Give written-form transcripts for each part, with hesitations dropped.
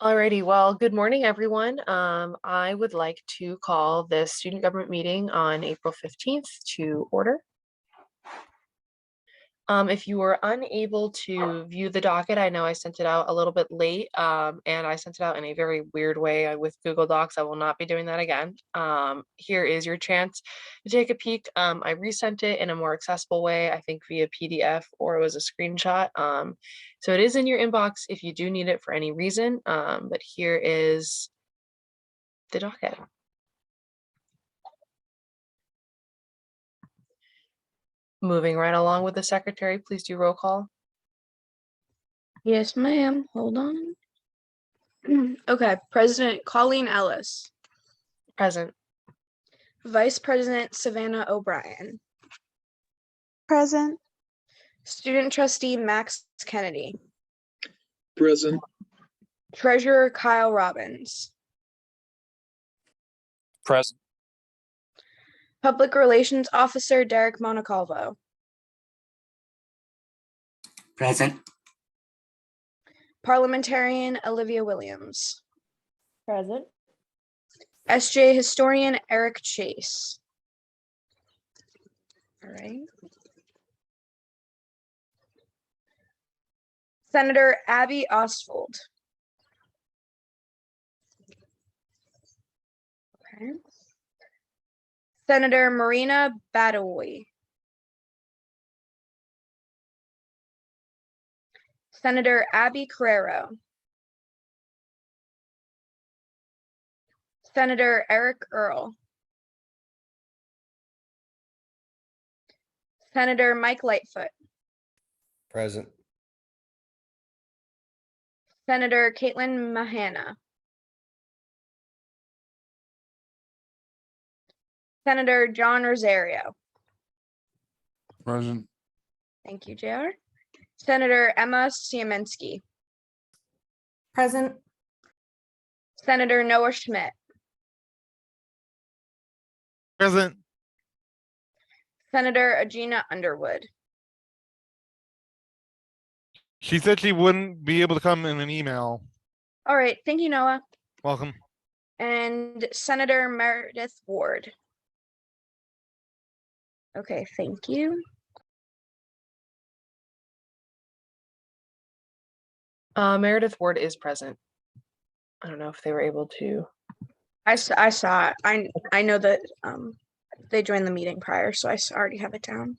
Alrighty, well, good morning, everyone. I would like to call this student government meeting on April 15th to order. If you were unable to view the docket, I know I sent it out a little bit late, and I sent it out in a very weird way with Google Docs. I will not be doing that again. Here is your chance to take a peek. I resent it in a more accessible way, I think via PDF or it was a screenshot. So it is in your inbox if you do need it for any reason, but here is the docket. Moving right along with the secretary, please do roll call. Yes, ma'am. Hold on. Okay, President Colleen Ellis. Present. Vice President Savannah O'Brien. Present. Student Trustee Max Kennedy. Present. Treasurer Kyle Robbins. Present. Public Relations Officer Derek Monacalvo. Present. Parliamentarian Olivia Williams. Present. SGA Historian Eric Chase. All right. Senator Abby Ostfold. Okay. Senator Marina Badawi. Senator Abby Carrero. Senator Eric Earl. Senator Mike Lightfoot. Present. Senator Caitlin Mahana. Senator John Rosario. Present. Thank you, JR. Senator Emma Siemensky. Present. Senator Noah Schmidt. Present. Senator Agina Underwood. She said she wouldn't be able to come in an email. All right, thank you, Noah. Welcome. And Senator Meredith Ward. Okay, thank you. Meredith Ward is present. I don't know if they were able to. I saw it. I know that they joined the meeting prior, so I already have it down.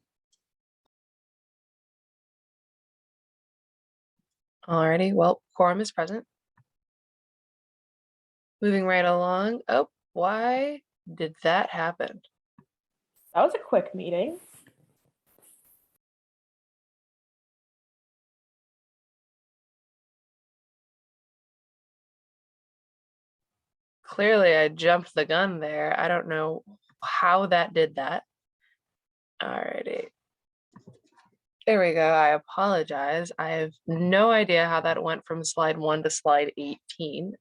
Alrighty, well, quorum is present. Moving right along. Oh, why did that happen? That was a quick meeting. Clearly, I jumped the gun there. I don't know how that did that. Alrighty. There we go. I apologize. I have no idea how that went from slide 1 to slide 18.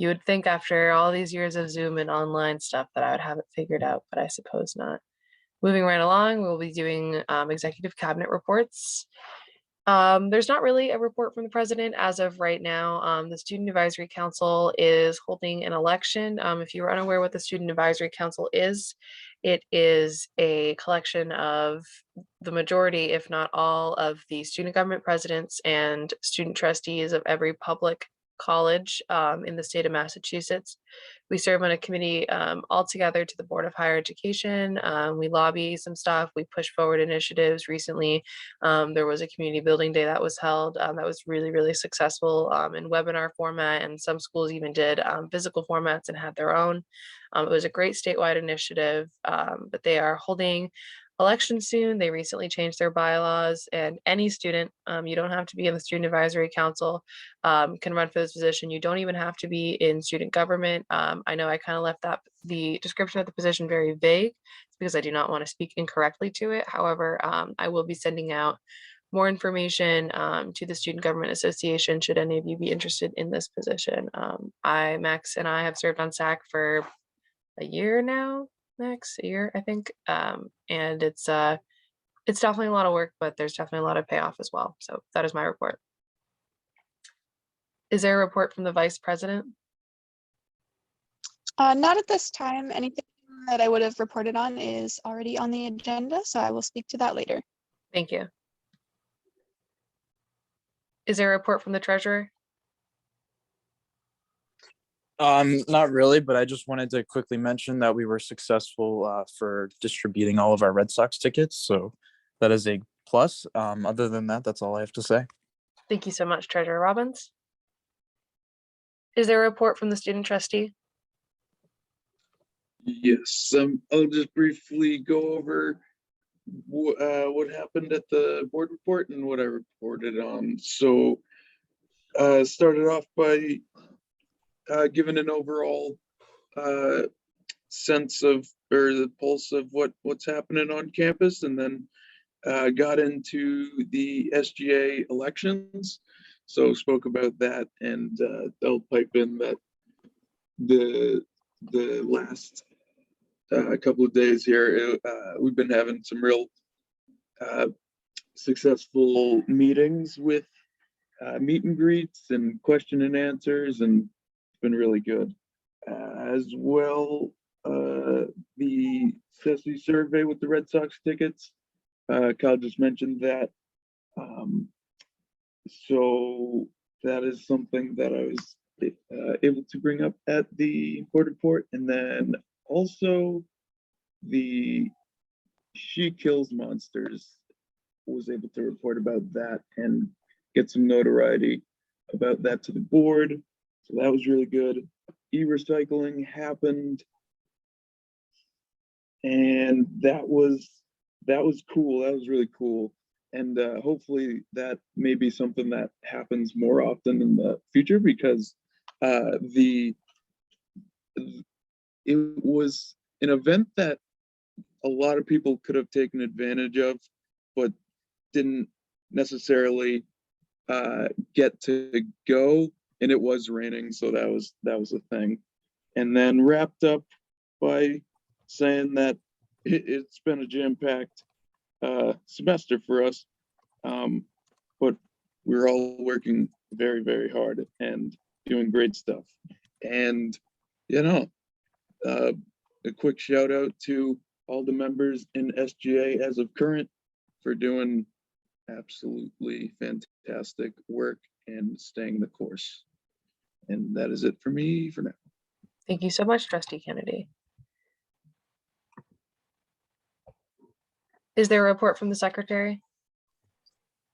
You would think after all these years of Zoom and online stuff that I would have it figured out, but I suppose not. Moving right along, we'll be doing executive cabinet reports. There's not really a report from the president as of right now. The Student Advisory Council is holding an election. If you are unaware what the Student Advisory Council is, it is a collection of the majority, if not all, of the student government presidents and student trustees of every public college in the state of Massachusetts. We serve on a committee all together to the Board of Higher Education. We lobby some stuff. We push forward initiatives. Recently, there was a community building day that was held that was really, really successful in webinar format, and some schools even did physical formats and had their own. It was a great statewide initiative, but they are holding election soon. They recently changed their bylaws, and any student, you don't have to be in the Student Advisory Council, can run for this position. You don't even have to be in student government. I know I kind of left the description of the position very vague because I do not want to speak incorrectly to it. However, I will be sending out more information to the Student Government Association should any of you be interested in this position. Max and I have served on SAC for a year now. Max, a year, I think. And it's definitely a lot of work, but there's definitely a lot of payoff as well. So that is my report. Is there a report from the vice president? Not at this time. Anything that I would have reported on is already on the agenda, so I will speak to that later. Thank you. Is there a report from the treasurer? Not really, but I just wanted to quickly mention that we were successful for distributing all of our Red Sox tickets. So that is a plus. Other than that, that's all I have to say. Thank you so much, Treasurer Robbins. Is there a report from the student trustee? Yes, I'll just briefly go over what happened at the board report and what I reported on. So started off by giving an overall sense of, or the pulse of what's happening on campus, and then got into the SGA elections. So spoke about that, and they'll pipe in that the last couple of days here, we've been having some real successful meetings with meet and greets and question and answers, and it's been really good. As well, the CESI survey with the Red Sox tickets, Kyle just mentioned that. So that is something that I was able to bring up at the board report. And then also the She Kills Monsters was able to report about that and get some notoriety about that to the board. So that was really good. E-recycling happened, and that was cool. That was really cool. And hopefully that may be something that happens more often in the future, because it was an event that a lot of people could have taken advantage of, but didn't necessarily get to go, and it was raining, so that was a thing. And then wrapped up by saying that it's been a jam-packed semester for us, but we're all working very, very hard and doing great stuff. And a quick shout out to all the members in SGA as of current for doing absolutely fantastic work and staying the course. And that is it for me for now. Thank you so much, Trustee Kennedy. Is there a report from the secretary?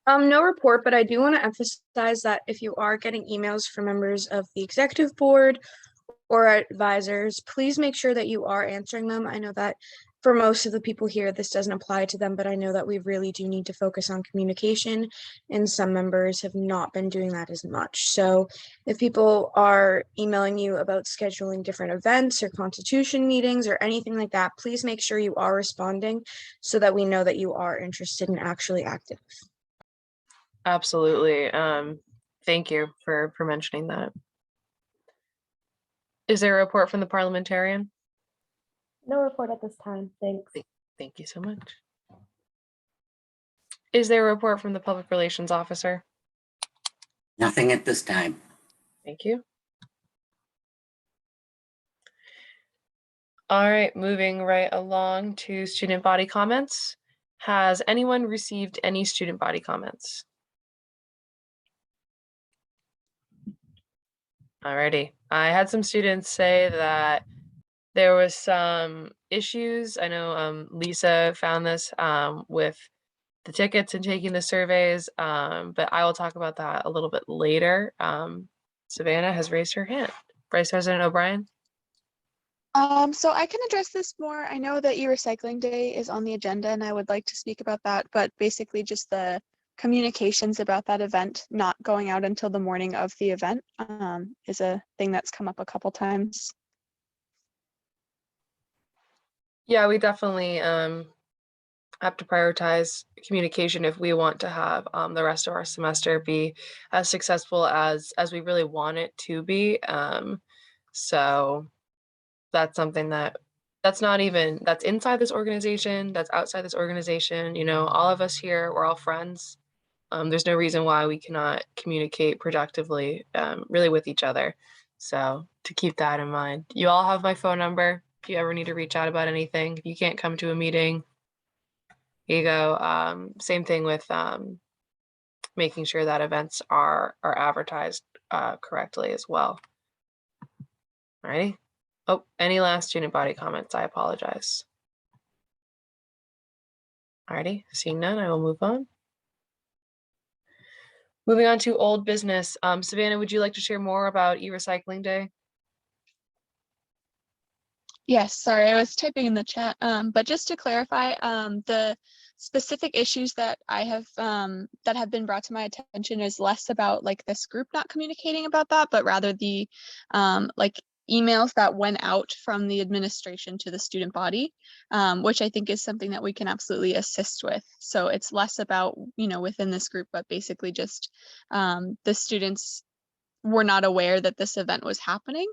No report, but I do want to emphasize that if you are getting emails from members of the executive board or advisors, please make sure that you are answering them. I know that for most of the people here, this doesn't apply to them, but I know that we really do need to focus on communication, and some members have not been doing that as much. So if people are emailing you about scheduling different events or constitution meetings or anything like that, please make sure you are responding so that we know that you are interested and actually active. Absolutely. Thank you for mentioning that. Is there a report from the parliamentarian? No report at this time. Thanks. Thank you so much. Is there a report from the public relations officer? Nothing at this time. Thank you. All right, moving right along to student body comments. Has anyone received any student body comments? Alrighty, I had some students say that there was some issues. I know Lisa found this with the tickets and taking the surveys, but I will talk about that a little bit later. Savannah has raised her hand. Vice President O'Brien. So I can address this more. I know that e-recycling day is on the agenda, and I would like to speak about that, but basically just the communications about that event not going out until the morning of the event is a thing that's come up a couple times. Yeah, we definitely have to prioritize communication if we want to have the rest of our semester be as successful as we really want it to be. So that's something that's not even, that's inside this organization, that's outside this organization. You know, all of us here, we're all friends. There's no reason why we cannot communicate productively, really with each other. So to keep that in mind, you all have my phone number. If you ever need to reach out about anything, if you can't come to a meeting, here you go. Same thing with making sure that events are advertised correctly as well. Alrighty. Oh, any last student body comments? I apologize. Alrighty, seeing none, I will move on. Moving on to old business. Savannah, would you like to share more about e-recycling day? Yes, sorry, I was typing in the chat. But just to clarify, the specific issues that I have that have been brought to my attention is less about like this group not communicating about that, but rather the like emails that went out from the administration to the student body, which I think is something that we can absolutely assist with. So it's less about, you know, within this group, but basically just the students were not aware that this event was happening.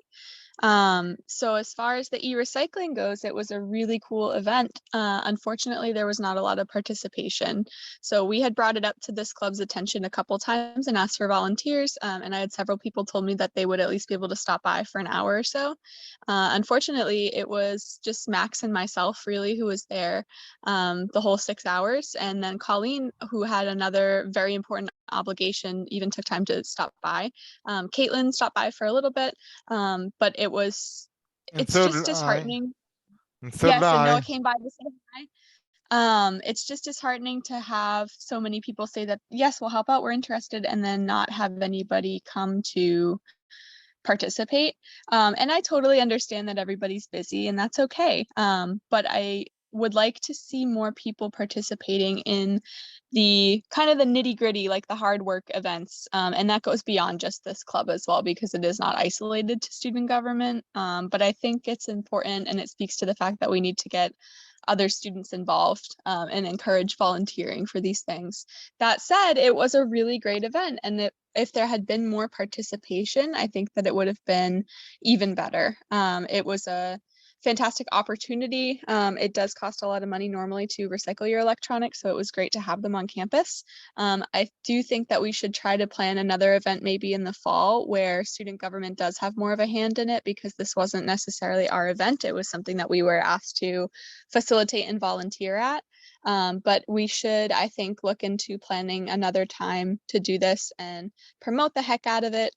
So as far as the e-recycling goes, it was a really cool event. Unfortunately, there was not a lot of participation. So we had brought it up to this club's attention a couple times and asked for volunteers. And I had several people told me that they would at least be able to stop by for an hour or so. Unfortunately, it was just Max and myself really who was there the whole 6 hours. And then Colleen, who had another very important obligation, even took time to stop by. Caitlin stopped by for a little bit, but it's So just did I. disheartening. And so Yes, did and Noah I. came by to say hi. It's just disheartening to have so many people say that, yes, we'll help out, we're interested, and then not have anybody come to participate. And I totally understand that everybody's busy and that's okay. But I would like to see more people participating in the kind of the nitty gritty, like the hard work events. And that goes beyond just this club as well, because it is not isolated to student government. But I think it's important, and it speaks to the fact that we need to get other students involved and encourage volunteering for these things. That said, it was a really great event, and if there had been more participation, I think that it would have been even better. It was a fantastic opportunity. It does cost a lot of money normally to recycle your electronics, so it was great to have them on campus. I do think that we should try to plan another event maybe in the fall where student government does have more of a hand in it, because this wasn't necessarily our event. It was something that we were asked to facilitate and volunteer at. But we should, I think, look into planning another time to do this and promote the heck out of it.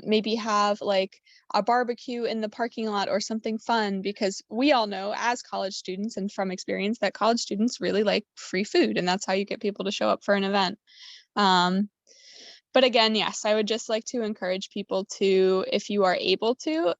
Maybe have like a barbecue in the parking lot or something fun, because we all know as college students and from experience that college students really like free food, and that's how you get people to show up for an event. But again, yes, I would just like to encourage people to, if you are able to,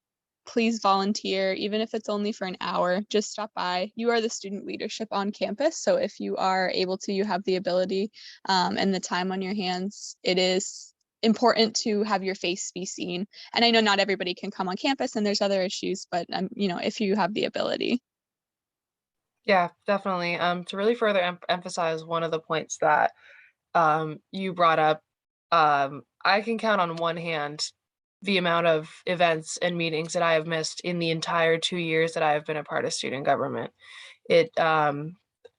please volunteer, even if it's only for an hour. Just stop by. You are the student leadership on campus, so if you are able to, you have the ability and the time on your hands, it is important to have your face be seen. And I know not everybody can come on campus and there's other issues, but you know, if you have the ability. Yeah, definitely. To really further emphasize one of the points that you brought up, I can count on one hand the amount of events and meetings that I have missed in the entire 2 years that I have been a part of student government. It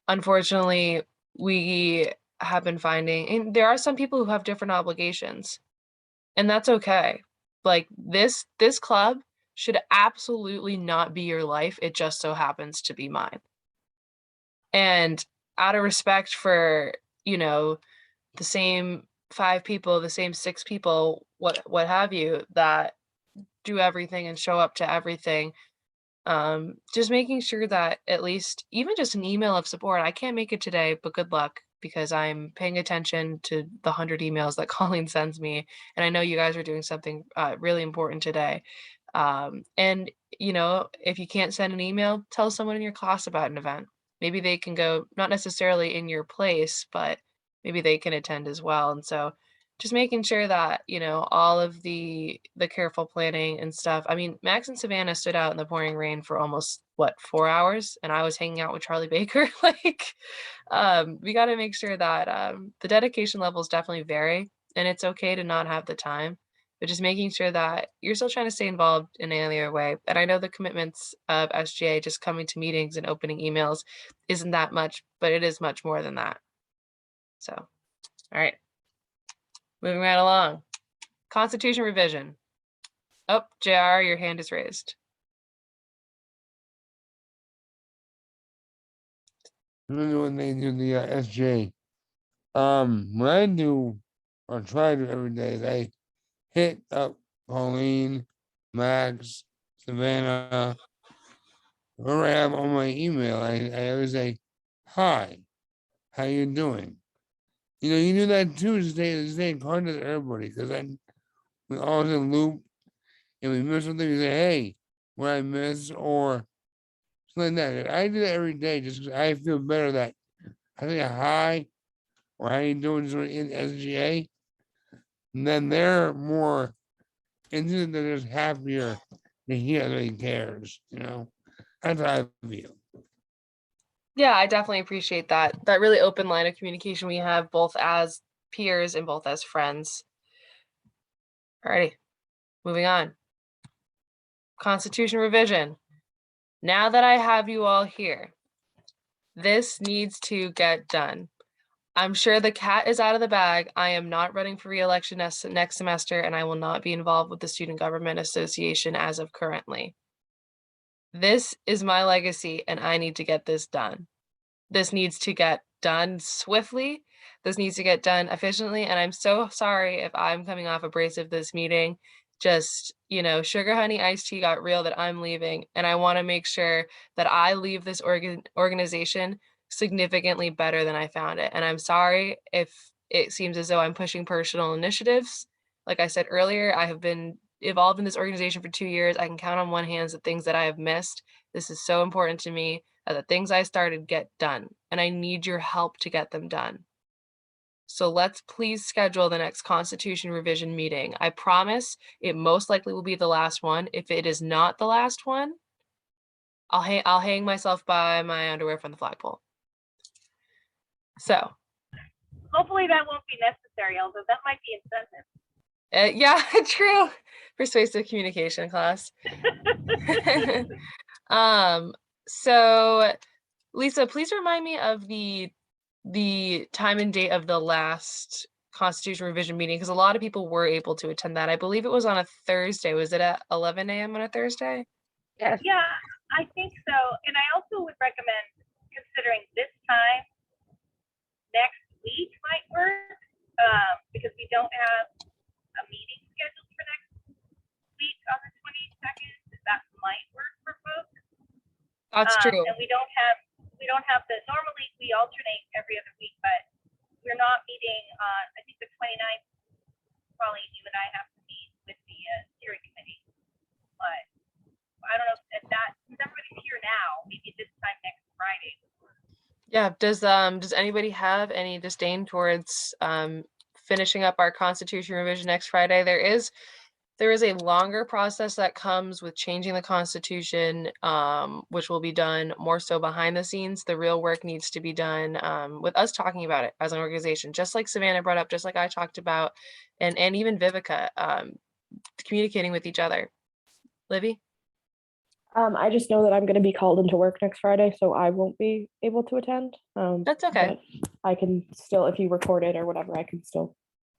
unfortunately, we have been finding, and there are some people who have different obligations, and that's okay. Like this club should absolutely not be your life. It just so happens to be mine. And out of respect for, you know, the same 5 people, the same 6 people, what have you, that do everything and show up to everything, just making sure that at least even just an email of support. I can't make it today, but good luck, because I'm paying attention to the 100 emails that Colleen sends me, and I know you guys are doing something really important today. And you know, if you can't send an email, tell someone in your class about an event. Maybe they can go, not necessarily in your place, but maybe they can attend as well. And so just making sure that, you know, all of the careful planning and stuff. I mean, Max and Savannah stood out in the pouring rain for almost what, 4 hours, and I was hanging out with Charlie Baker. Like, we got to make sure that the dedication levels definitely vary, and it's okay to not have the time, but just making sure that you're still trying to stay involved in any other way. And I know the commitments of SGA, just coming to meetings and opening emails, isn't that much, but it is much more than that. So, all right. Moving right along. Constitution revision. Oh, JR, your hand is raised. When they do the SGA. What I do or try to do every day is I hit up Pauline, Max, Savannah, whoever I have on my email. I always say, hi, how you doing? You know, you do that too, stay contact with everybody, because then we all in a loop, and we miss something, you say, hey, what I miss, or something like that. I do that every day just 'cause I feel better that I say hi, or how you doing in SGA, and then they're more into it, they're just happier to hear that he cares, you know? That's how I feel. Yeah, I definitely appreciate that. That really open line of communication we have both as peers and both as friends. Alrighty, moving on. Constitution revision. Now that I have you all here, this needs to get done. I'm sure the cat is out of the bag. I am not running for re-election next semester, and I will not be involved with the Student Government Association as of currently. This is my legacy, and I need to get this done. This needs to get done swiftly. This needs to get done efficiently, and I'm so sorry if I'm coming off abrasive this meeting. Just, you know, sugar honey iced tea got real that I'm leaving, and I want to make sure that I leave this organization significantly better than I found it. And I'm sorry if it seems as though I'm pushing personal initiatives. Like I said earlier, I have been involved in this organization for 2 years. I can count on one hand the things that I have missed. This is so important to me that the things I started get done, and I need your help to get them done. So let's please schedule the next Constitution revision meeting. I promise it most likely will be the last one. If it is not the last one, I'll hang myself by my underwear from the flagpole. So hopefully that won't be necessary, although that might be incentive. yeah, true. Persuasive communication class. So Lisa, please remind me of the time and date of the last Constitution revision meeting, because a lot of people were able to attend that. I believe it was on a Thursday. Was it at 11 a.m. on a Thursday? Yes. Yeah, I think so. And I also would recommend considering this time next week might work, because we don't have a meeting scheduled for next week on the 22nd. That might work for folks. That's true. And we don't have normally we alternate every other week, but we're not meeting on, I think the 29th, probably you and I have to meet with the steering committee. But I don't know if that, since everybody's here now, maybe this time next Friday. Yeah, does anybody have any disdain towards finishing up our Constitution revision next Friday? There is a longer process that comes with changing the Constitution, which will be done more so behind the scenes. The real work needs to be done with us talking about it as an organization, just like Savannah brought up, just like I talked about, and even Vivica, communicating with each other. Livy? I just know that I'm going to be called into work next Friday, so I won't be able to attend. That's okay. But I can still, if you record it or whatever, I can still.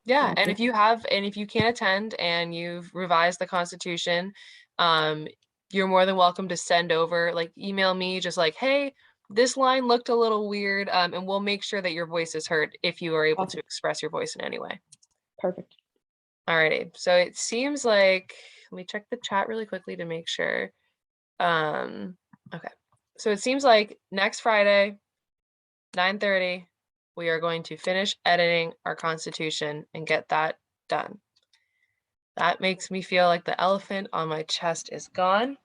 Yeah, and if you can't attend and you've revised the Constitution, you're more than welcome to send over, like email me just like, hey, this line looked a little weird, and we'll make sure that your voice is heard if you are able to express your voice in any way. Perfect. Alrighty, so it seems like, let me check the chat really quickly to make sure. Okay, so it seems like next Friday, 9:30, we are going to finish editing our Constitution and get that done. That makes me feel like the elephant on my chest is gone.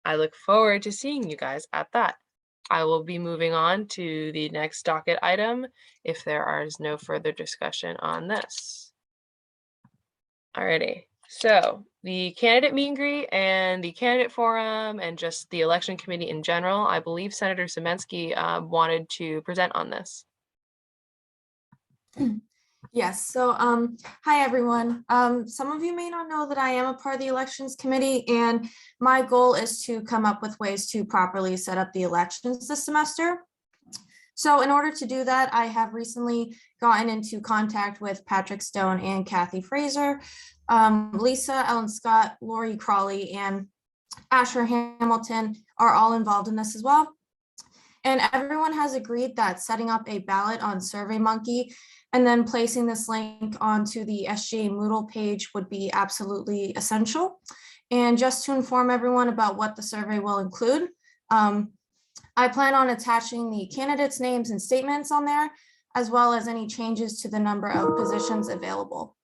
I look forward to seeing you guys at that. I will be moving on to the next docket item if there is no further discussion on this. Alrighty, so the candidate meet and greet and the candidate forum and just the election committee in general, I believe Senator Semensky wanted to present on this. Yes, so hi everyone. Some of you may not know that I am a part of the elections committee, and my goal is to come up with ways to properly set up the elections this semester. So in order to do that, I have recently gotten into contact with Patrick Stone and Kathy Fraser, Lisa, Ellen Scott, Lori Crawley, and Asher Hamilton are all involved in this as well. And everyone has agreed that setting up a ballot on SurveyMonkey and then placing this link onto the SGA Moodle page would be absolutely essential. And just to inform everyone about what the survey will include, I plan on attaching the candidates' names and statements on there, as well as any changes to the number of positions available.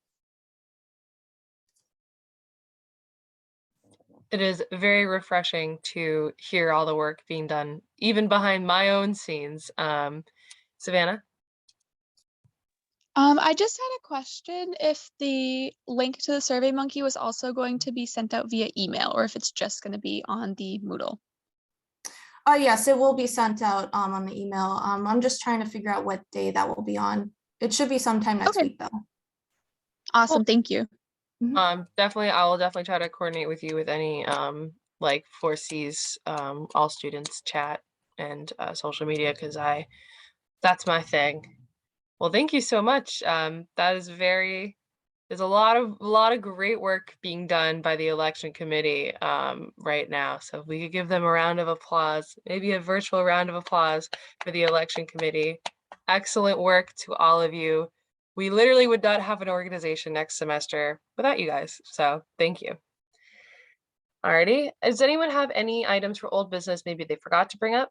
It is very refreshing to hear all the work being done, even behind my own scenes. Savannah? I just had a question if the link to the SurveyMonkey was also going to be sent out via email or if it's just going to be on the Moodle. Yes, it will be sent out on the email. I'm just trying to figure out what day that will be on. It should be sometime next week though. Awesome, thank you. Definitely, I will definitely try to coordinate with you with any like 4C's all students chat and social media, because that's my thing. Well, thank you so much. That is there's a lot of great work being done by the election committee right now. So if we could give them a round of applause, maybe a virtual round of applause for the election committee. Excellent work to all of you. We literally would not have an organization next semester without you guys. So thank you. Alrighty. Does anyone have any items for old business maybe they forgot to bring up?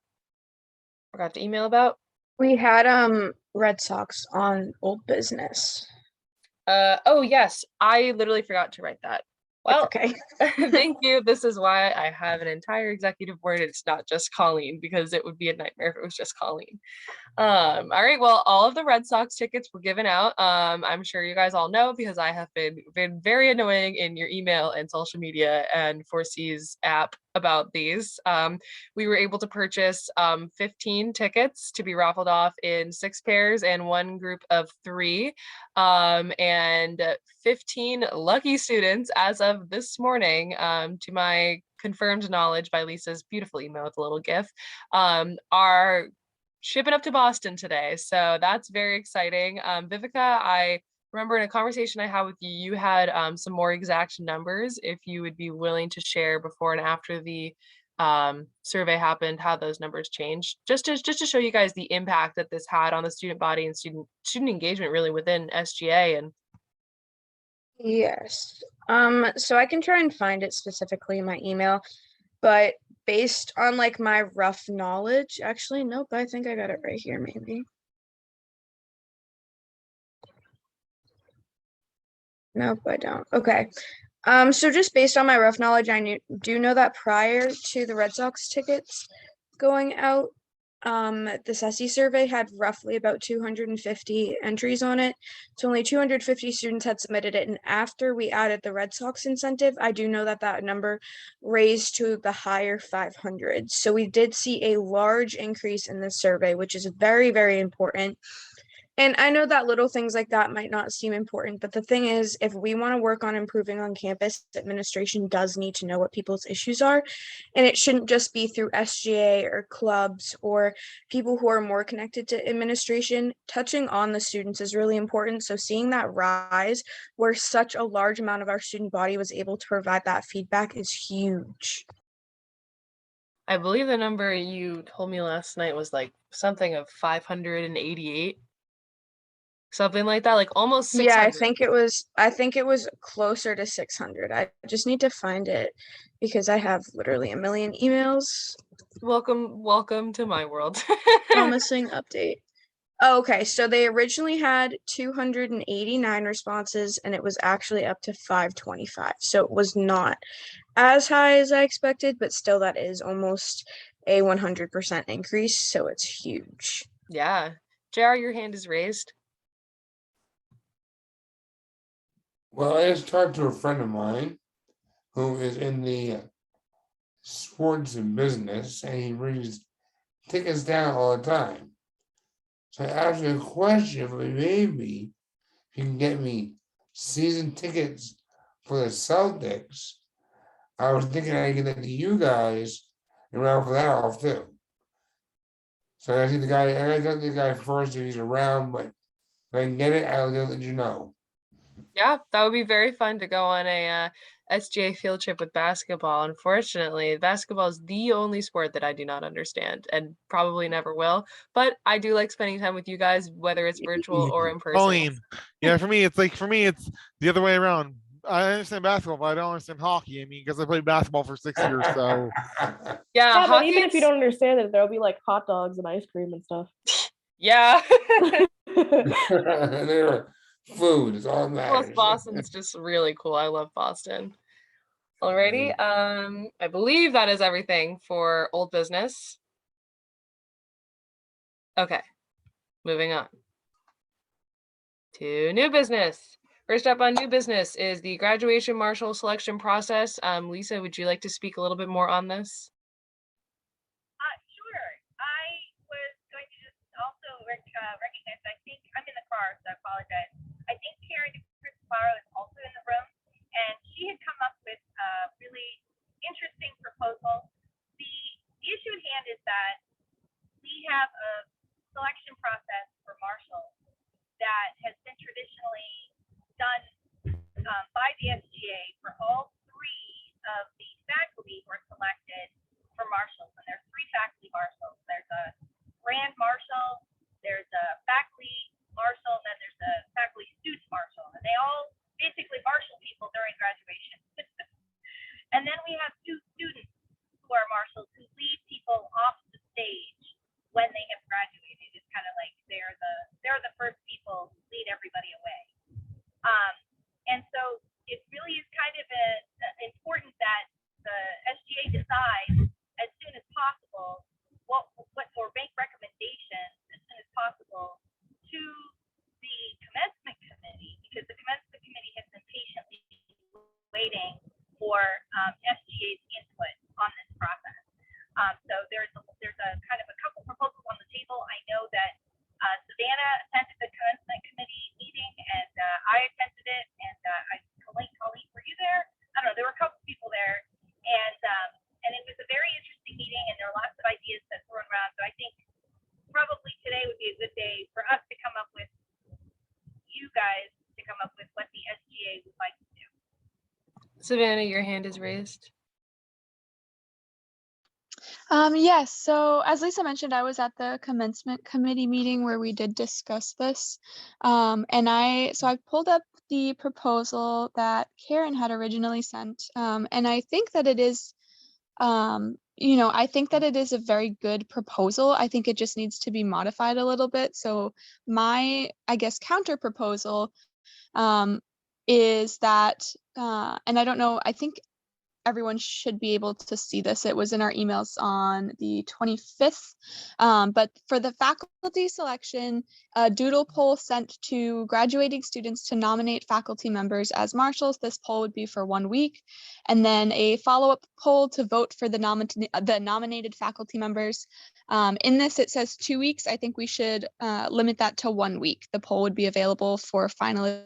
Forgot to email about? We had Red Sox on old business. Oh yes, I literally forgot to write that. Well, okay. Thank you. This is why I have an entire executive board. It's not just Colleen, because it would be a nightmare if it was just Colleen. All right, well, all of the Red Sox tickets were given out. I'm sure you guys all know because I have been very annoying in your email and social media and 4C's app about these. We were able to purchase 15 tickets to be raffled off in 6 pairs and 1 group of 3, and 15 lucky students as of this morning, to my confirmed knowledge by Lisa's beautiful email with a little gif, are shipping up to Boston today. So that's very exciting. Vivica, I remember in a conversation I had with you, you had some more exact numbers, if you would be willing to share before and after the survey happened, how those numbers changed, just to show you guys the impact that this had on the student body and student engagement really within SGA. And Yes. So I can try and find it specifically in my email, but based on like my rough knowledge, actually, nope, I think I got it right here, maybe. Nope, I don't. Okay. So just based on my rough knowledge, I do know that prior to the Red Sox tickets going out, the SESI survey had roughly about 250 entries on it. So only 250 students had submitted it. And after we added the Red Sox incentive, I do know that that number raised to the higher 500. So we did see a large increase in this survey, which is very, very important. And I know that little things like that might not seem important, but the thing is, if we want to work on improving on campus, administration does need to know what people's issues are. And it shouldn't just be through SGA or clubs or people who are more connected to administration. Touching on the students is really important. So seeing that rise where such a large amount of our student body was able to provide that feedback is huge. I believe the number you told me last night was like something of 588. Something like that, like almost 600. Yeah, I think it was closer to 600. I just need to find it because I have literally a million emails. Welcome to my world. Promising update. Oh, okay, so they originally had 289 responses and it was actually up to 525. So it was not as high as I expected, but still that is almost a 100% increase, so it's huge. Yeah. JR, your hand is raised. Well, I just talked to a friend of mine who is in the sports and business, and he brings tickets down all the time. So I asked him a question if maybe he can get me season tickets for the Celtics. I was thinking I could get that to you guys and raffle that off too. So I see the guy, and I got the guy first if he's around, but if I can get it, I'll let you know. Yeah, that would be very fun to go on a SGA field trip with basketball. Unfortunately, basketball is the only sport that I do not understand and probably never will. But I do like spending time with you guys, whether it's virtual or in person. Colleen, yeah, for me, it's the other way around. I understand basketball, but I don't understand hockey. I mean, because I played basketball for 6 years, so Yeah, Yeah, but hockey, even if you it's- don't understand it, there'll be like hot dogs and ice cream and stuff. yeah. They're food is all that Plus, matters. Boston's just really cool. I love Boston. Alrighty, I believe that is everything for old business. Okay, moving on to new business. First up on new business is the graduation marshal selection process. Lisa, would you like to speak a little bit more on this? Sure. I was going to just also recognize, I think I'm in the car, so I apologize. I think Karen Cristofaro is also in the room, and she had come up with a really interesting proposal. The issue at hand is that we have a selection process for marshals that has been traditionally done by the SGA for all three of the faculty who are selected for marshals. And there's three faculty marshals. There's a grand marshal, there's a faculty marshal, and then there's a faculty student marshal. And they all basically marshal people during graduation. And then we have two students who are marshals who lead people off the stage when they have graduated. It's kind of like they're the first people who lead everybody away. And so it really is kind of important that the SGA decides as soon as possible what or make recommendations as soon as possible to the commencement committee, because the commencement committee has been patiently waiting for SGA's input on this process. So there's a kind of a couple proposals on the table. I know that Savannah attended the commencement committee meeting, and I attended it, and Colleen, were you there? I don't know. There were a couple people there, and it was a very interesting meeting, and there are lots of ideas that thrown around. So I think probably today would be a good day for us to come up with, you guys to come up with what the SGA would like to do. Savannah, your hand is raised. Yes, so as Lisa mentioned, I was at the commencement committee meeting where we did discuss this. And I pulled up the proposal that Karen had originally sent. And I think that it is, I think that it is a very good proposal. I think it just needs to be modified a little bit. So my, I guess, counter proposal is that, and I don't know, I think everyone should be able to see this. It was in our emails on the 25th. But for the faculty selection, a doodle poll sent to graduating students to nominate faculty members as marshals. This poll would be for 1 week. And then a follow-up poll to vote for the nominated faculty members. In this, it says 2 weeks. I think we should limit that to 1 week. The poll would be available for finalization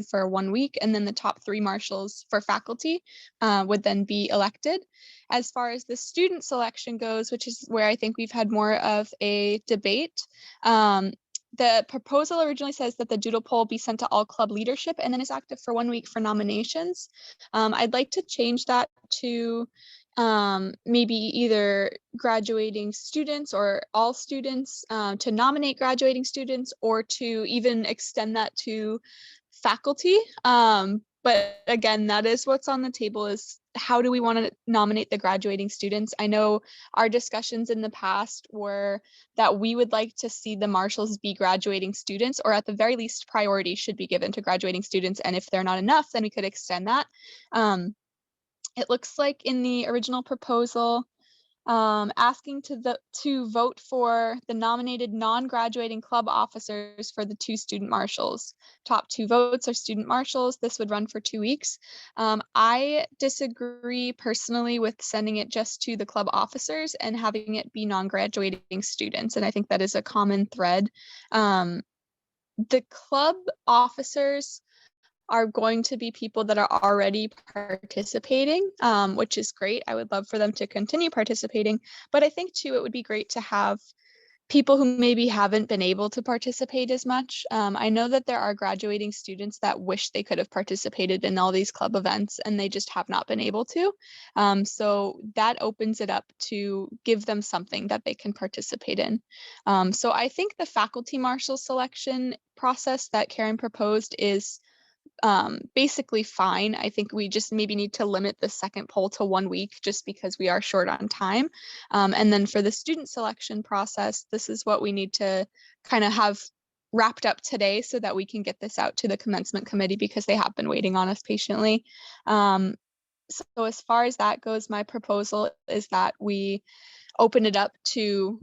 for 1 week, and then the top 3 marshals for faculty would then be elected. As far as the student selection goes, which is where I think we've had more of a debate, the proposal originally says that the doodle poll be sent to all club leadership and then is active for 1 week for nominations. I'd like to change that to maybe either graduating students or all students to nominate graduating students, or to even extend that to faculty. But again, that is what's on the table, is how do we want to nominate the graduating students? I know our discussions in the past were that we would like to see the marshals be graduating students, or at the very least priority should be given to graduating students. And if they're not enough, then we could extend that. It looks like in the original proposal, asking to vote for the nominated non-graduating club officers for the 2 student marshals. Top 2 votes are student marshals. This would run for 2 weeks. I disagree personally with sending it just to the club officers and having it be non-graduating students. And I think that is a common thread. The club officers are going to be people that are already participating, which is great. I would love for them to continue participating. But I think too, it would be great to have people who maybe haven't been able to participate as much. I know that there are graduating students that wish they could have participated in all these club events and they just have not been able to. So that opens it up to give them something that they can participate in. So I think the faculty marshal selection process that Karen proposed is basically fine. I think we just maybe need to limit the second poll to 1 week just because we are short on time. And then for the student selection process, this is what we need to kind of have wrapped up today so that we can get this out to the commencement committee because they have been waiting on us patiently. So as far as that goes, my proposal is that we open it up to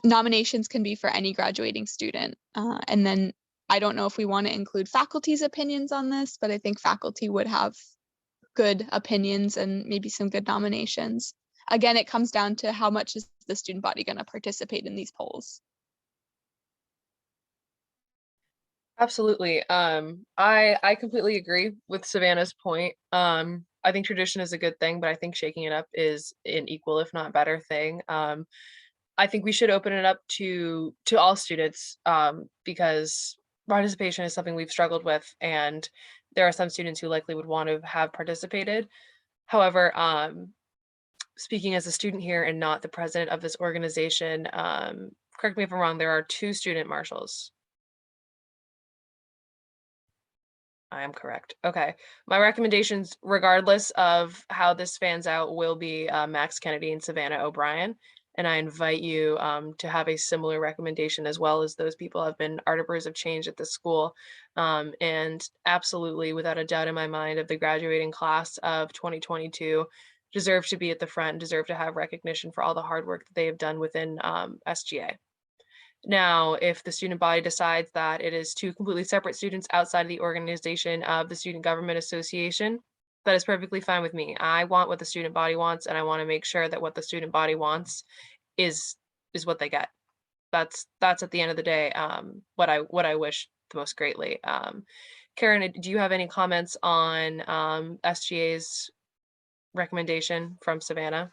nominations can be for any graduating student. And then I don't know if we want to include faculty's opinions on this, but I think faculty would have good opinions and maybe some good nominations. Again, it comes down to how much is the student body going to participate in these polls. Absolutely. I completely agree with Savannah's point. I think tradition is a good thing, but I think shaking it up is an equal, if not better thing. I think we should open it up to all students because participation is something we've struggled with, and there are some students who likely would want to have participated. However, speaking as a student here and not the president of this organization, correct me if I'm wrong, there are 2 student marshals. I am correct. Okay. My recommendations, regardless of how this fans out, will be Max Kennedy and Savannah O'Brien. And I invite you to have a similar recommendation, as well as those people have been arbiters of change at the school. And absolutely, without a doubt in my mind, of the graduating class of 2022, deserve to be at the front, deserve to have recognition for all the hard work that they have done within SGA. Now, if the student body decides that it is 2 completely separate students outside of the organization of the Student Government Association, that is perfectly fine with me. I want what the student body wants, and I want to make sure that what the student body wants is what they get. That's at the end of the day what I wish most greatly. Karen, do you have any comments on SGA's recommendation from Savannah?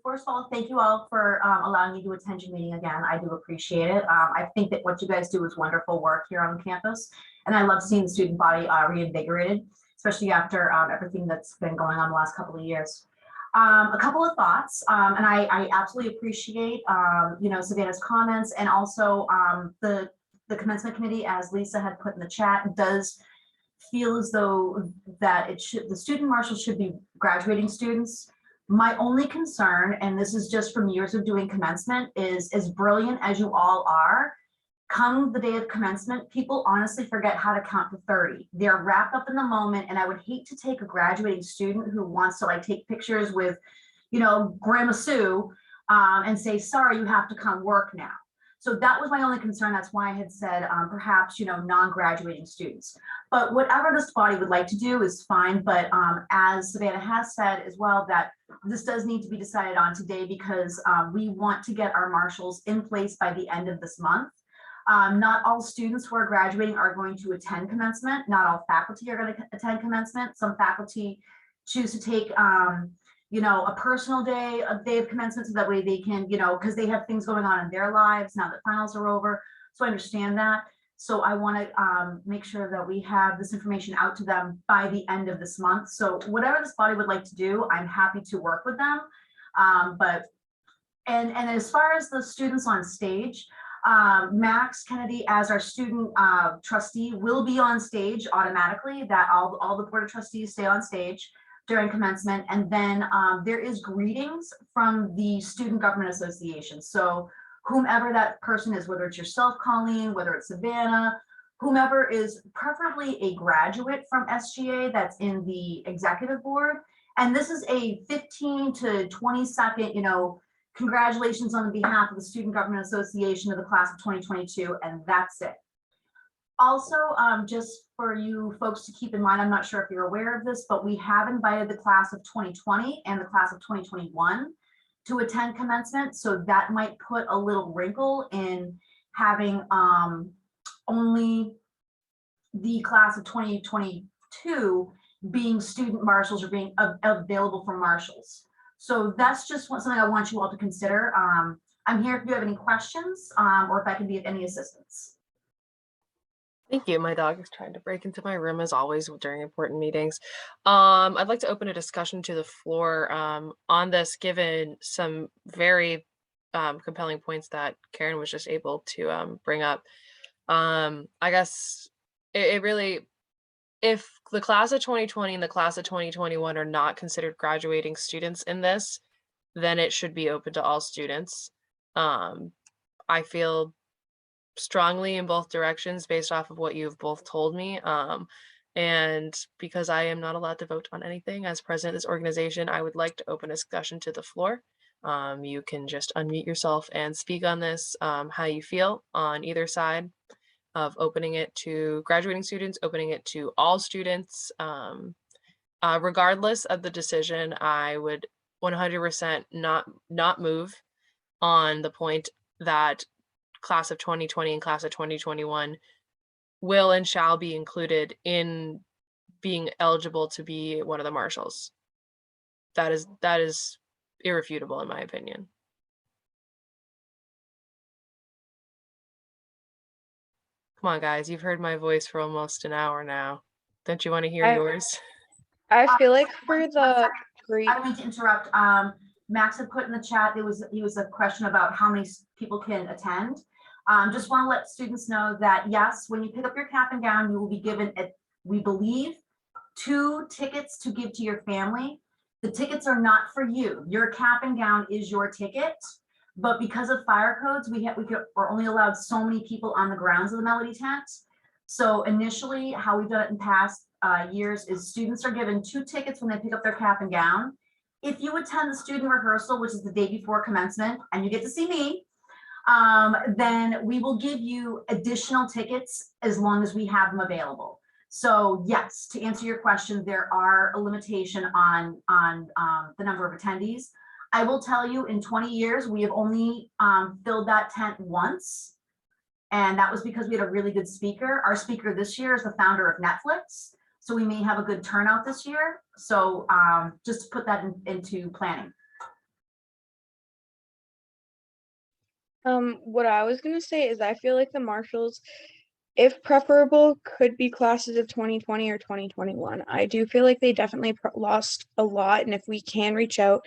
First of all, thank you all for allowing me to attend your meeting again. I do appreciate it. I think that what you guys do is wonderful work here on campus, and I love seeing the student body reinvigorated, especially after everything that's been going on the last couple of years. A couple of thoughts, and I absolutely appreciate Savannah's comments, and also the commencement committee, as Lisa had put in the chat, does feel as though that the student marshals should be graduating students. My only concern, and this is just from years of doing commencement, is as brilliant as you all are, come the day of commencement, people honestly forget how to count to 30. They're wrapped up in the moment, and I would hate to take a graduating student who wants to take pictures with, Grandma Sue and say, sorry, you have to come work now. So that was my only concern. That's why I had said perhaps, non-graduating students. But whatever this body would like to do is fine. But as Savannah has said as well, that this does need to be decided on today because we want to get our marshals in place by the end of this month. Not all students who are graduating are going to attend commencement. Not all faculty are going to attend commencement. Some faculty choose to take a personal day, a day of commencement, so that way they can, because they have things going on in their lives now that finals are over. So I understand that. So I want to make sure that we have this information out to them by the end of this month. So whatever this body would like to do, I'm happy to work with them. And as far as the students on stage, Max Kennedy as our student trustee will be on stage automatically. That all the board of trustees stay on stage during commencement, and then there is greetings from the Student Government Association. So whomever that person is, whether it's yourself, Colleen, whether it's Savannah, whomever is preferably a graduate from SGA that's in the executive board. And this is a 15 to 20 second, congratulations on behalf of the Student Government Association of the class of 2022, and that's it. Also, just for you folks to keep in mind, I'm not sure if you're aware of this, but we have invited the class of 2020 and the class of 2021 to attend commencement. So that might put a little wrinkle in having only the class of 2022 being student marshals or being available for marshals. So that's just something I want you all to consider. I'm here if you have any questions, or if I can be of any assistance. Thank you. My dog is trying to break into my room as always during important meetings. I'd like to open a discussion to the floor on this, given some very compelling points that Karen was just able to bring up. I guess it really, if the class of 2020 and the class of 2021 are not considered graduating students in this, then it should be open to all students. I feel strongly in both directions based off of what you've both told me. And because I am not allowed to vote on anything as president of this organization, I would like to open a discussion to the floor. You can just unmute yourself and speak on this, how you feel on either side of opening it to graduating students, opening it to all students. Regardless of the decision, I would 100% not move on the point that class of 2020 and class of 2021 will and shall be included in being eligible to be one of the marshals. That is irrefutable in my opinion. Come on, guys, you've heard my voice for almost an hour now. Don't you want to hear yours? I feel like for the great. I don't mean to interrupt. Max had put in the chat, it was a question about how many people can attend. Just want to let students know that yes, when you pick up your cap and gown, you will be given, we believe, 2 tickets to give to your family. The tickets are not for you. Your cap and gown is your ticket, but because of fire codes, we're only allowed so many people on the grounds of the Melody tent. So initially, how we've done it in past years is students are given 2 tickets when they pick up their cap and gown. If you attend the student rehearsal, which is the day before commencement, and you get to see me, then we will give you additional tickets as long as we have them available. So yes, to answer your question, there are a limitation on the number of attendees. I will tell you, in 20 years, we have only filled that tent once. And that was because we had a really good speaker. Our speaker this year is the founder of Netflix. So we may have a good turnout this year. So just to put that into planning. What I was gonna say is I feel like the marshals, if preferable, could be classes of 2020 or 2021. I do feel like they definitely lost a lot, and if we can reach out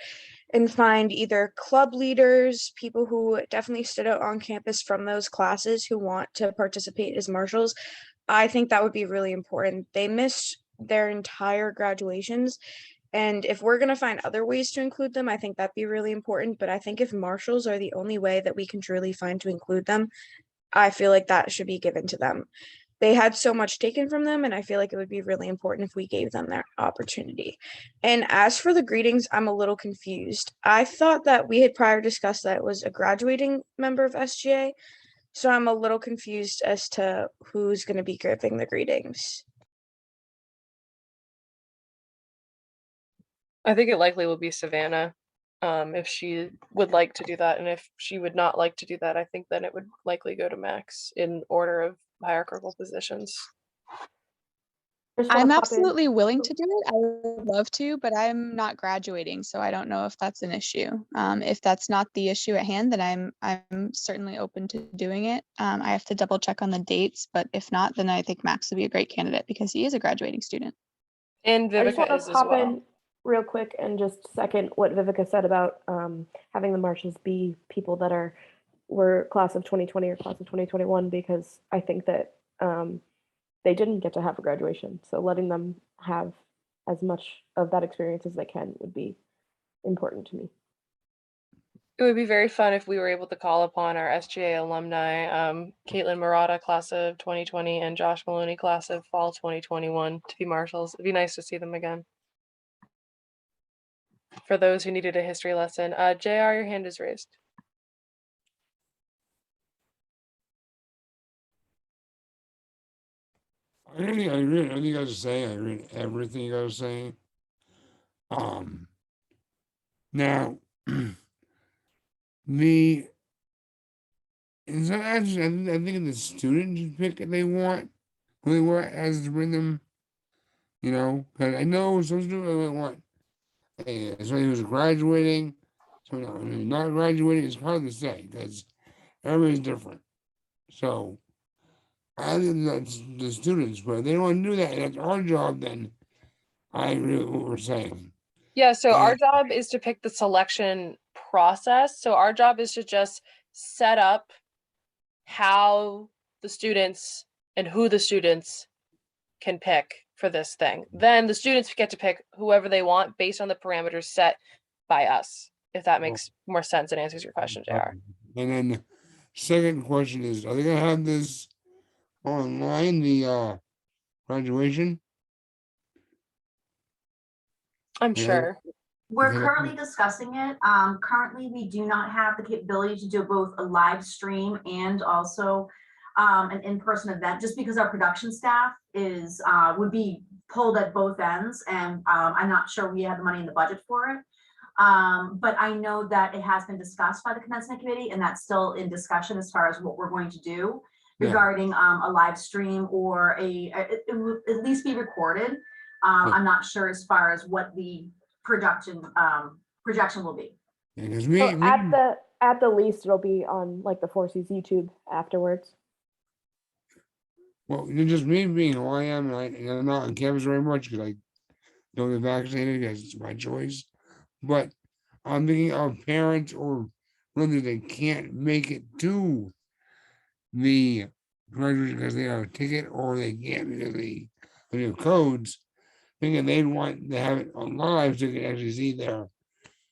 and find either club leaders, people who definitely stood out on campus from those classes who want to participate as marshals, I think that would be really important. They missed their entire graduations. And if we're going to find other ways to include them, I think that'd be really important. But I think if marshals are the only way that we can truly find to include them, I feel like that should be given to them. They had so much taken from them, and I feel like it would be really important if we gave them that opportunity. And as for the greetings, I'm a little confused. I thought that we had prior discussed that it was a graduating member of SGA, so I'm a little confused as to who's going to be giving the greetings. I think it likely will be Savannah, if she would like to do that. And if she would not like to do that, I think then it would likely go to Max in order of hierarchical positions. I'm absolutely willing to do it. I would love to, but I'm not graduating, so I don't know if that's an issue. If that's not the issue at hand, then I'm certainly open to doing it. I have to double check on the dates, but if not, then I think Max would be a great candidate because he is a graduating student. And I just Vivica want is to as pop well. in real quick and just second what Vivica said about having the marshals be people that were class of 2020 or class of 2021, because I think that they didn't get to have a graduation. So letting them have as much of that experience as they can would be important to me. It would be very fun if we were able to call upon our SGA alumni, Caitlin Murata, class of 2020, and Josh Maloney, class of fall 2021, to be marshals. It'd be nice to see them again. For those who needed a history lesson, JR, your hand is raised. I read everything you guys are saying. I read everything you guys are saying. Now, it's not actually, I think the student should pick what they want, who they want as to bring them, you know, because I know some students want somebody who's graduating, somebody who's not graduating, it's hard to say because everybody's different. So I think that's the students, but if they don't want to do that, that's our job, then I agree with what we're saying. Yeah, so our And- job is to pick the selection process. So our job is to just set up how the students and who the students can pick for this thing. Then the students get to pick whoever they want based on the parameters set by us, if that makes more sense and answers your question, JR. And then the second question is, are they gonna have this online, the graduation? I'm Yeah. sure. We're Okay. currently discussing it. Currently, we do not have the capability to do both a live stream and also an in-person event, just because our production staff is would be pulled at both ends, and I'm not sure we have the money in the budget for it. But I know that it has been discussed by the commencement committee, and that's still in discussion as far as what we're going to do Yeah. regarding a live stream or it will at least be recorded. I'm not sure as far as what the projection will be. Because So at the least, it'll be on like the 4C's YouTube afterwards. well, you're just me being who I am, and I'm not on campus very much because I don't get vaccinated because it's my choice. But I'm thinking of parents or whether they can't make it to the graduation because they have a ticket or they can't because they have codes, thinking they'd want to have it on live so they can actually see their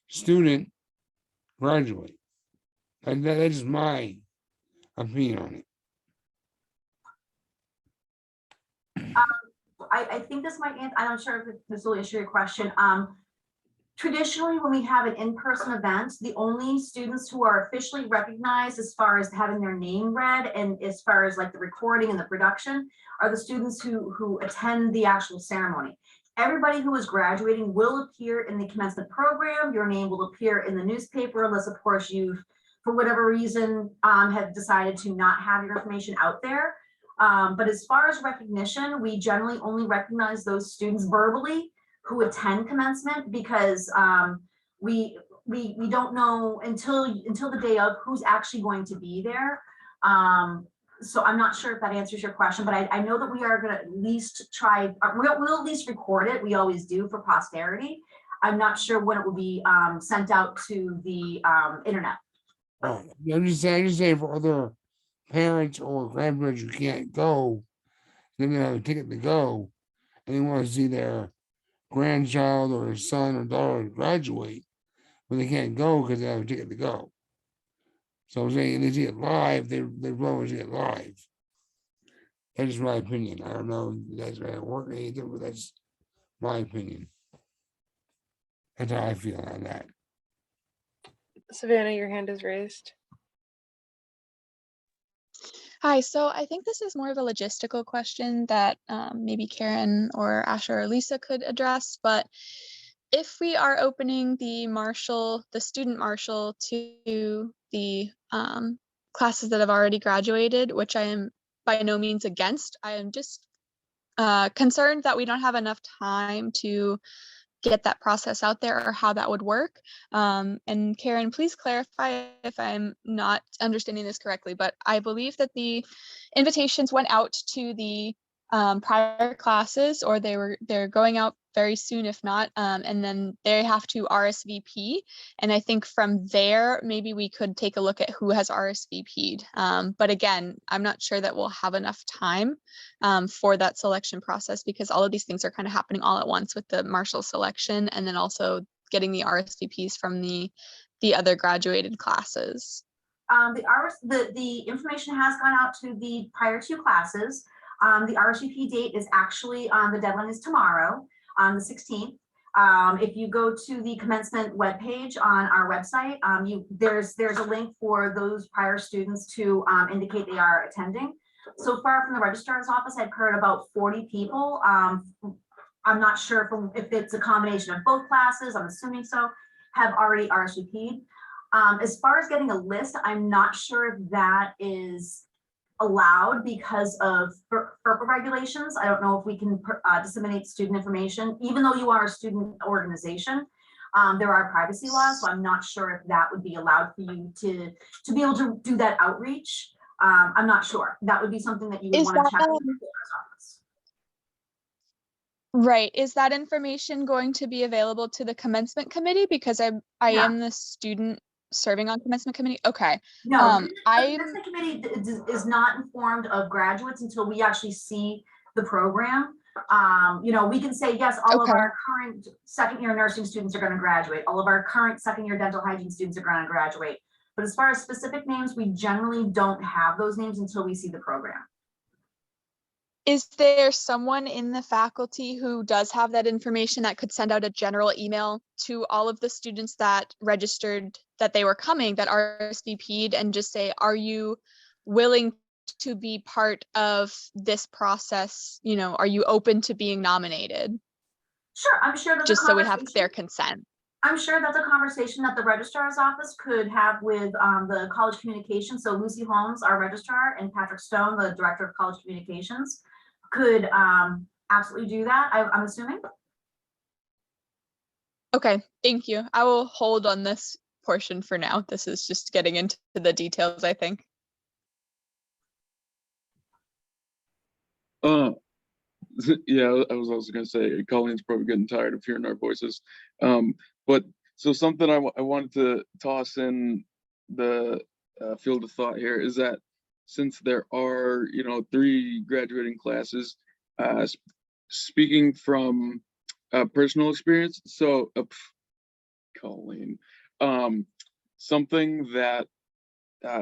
student graduate. And that's just my opinion on it. I think this might answer, I'm not sure if this will answer your question. Traditionally, when we have an in-person event, the only students who are officially recognized as far as having their name read and as far as like the recording and the production are the students who attend the actual ceremony. Everybody who is graduating will appear in the commencement program. Your name will appear in the newspaper, unless of course you've, for whatever reason, have decided to not have your information out there. But as far as recognition, we generally only recognize those students verbally who attend commencement, because we don't know until the day of who's actually going to be there. So I'm not sure if that answers your question, but I know that we are going to at least try, we'll at least record it. We always do for posterity. I'm not sure when it will be sent out to the internet. Oh, I'm just saying for other parents or grandparents who can't go, they're gonna have a ticket to go, and they want to see their grandchild or their son or daughter graduate, but they can't go because they have a ticket to go. So I'm saying they see it live, they probably see it live. That's just my opinion. I don't know if that's gonna work either, but that's my opinion. That's how I feel on that. Savannah, your hand is raised. Hi, so I think this is more of a logistical question that maybe Karen or Asher or Lisa could address, but if we are opening the student marshal to the classes that have already graduated, which I am by no means against, I am just concerned that we don't have enough time to get that process out there or how that would work. And Karen, please clarify if I'm not understanding this correctly, but I believe that the invitations went out to the prior classes, or they're going out very soon, if not, and then they have to RSVP. And I think from there, maybe we could take a look at who has RSVP'd. But again, I'm not sure that we'll have enough time for that selection process, because all of these things are kind of happening all at once with the marshal selection and then also getting the RSVPs from the other graduated classes. The information has gone out to the prior two classes. The RSVP date is actually, the deadline is tomorrow on the 16th. If you go to the commencement webpage on our website, there's a link for those prior students to indicate they are attending. So far from the registrar's office, I've heard about 40 people. I'm not sure if it's a combination of both classes, I'm assuming so, have already RSVP'd. As far as getting a list, I'm not sure if that is allowed because of FERPA regulations. I don't know if we can disseminate student information, even though you are a student organization. There are privacy laws, so I'm not sure if that would be allowed for you to be able to do that outreach. I'm not sure. That would be something that you would Is want to that, check with the recorder's office. right, is that information going to be available to the commencement committee? Because I Yeah. am the student serving on commencement committee. Okay. No, the I'm commencement committee is not informed of graduates until we actually see the program. You know, we can say, yes, all of Okay. our current second year nursing students are going to graduate. All of our current second year dental hygiene students are going to graduate. But as far as specific names, we generally don't have those names until we see the program. Is there someone in the faculty who does have that information that could send out a general email to all of the students that registered that they were coming, that RSVP'd, and just say, are you willing to be part of this process? You know, are you open to being nominated? Sure, I'm sure that's Just a so we have conversation. their consent. I'm sure that's a conversation that the registrar's office could have with the college communications. So Lucy Holmes, our registrar, and Patrick Stone, the director of college communications, could absolutely do that, I'm assuming. Okay, thank you. I will hold on this portion for now. This is just getting into the details, I think. Yeah, I was also gonna say, Colleen's probably getting tired of hearing our voices. But so something I wanted to toss in the field of thought here is that since there are, 3 graduating classes, speaking from personal experience, so Colleen, something that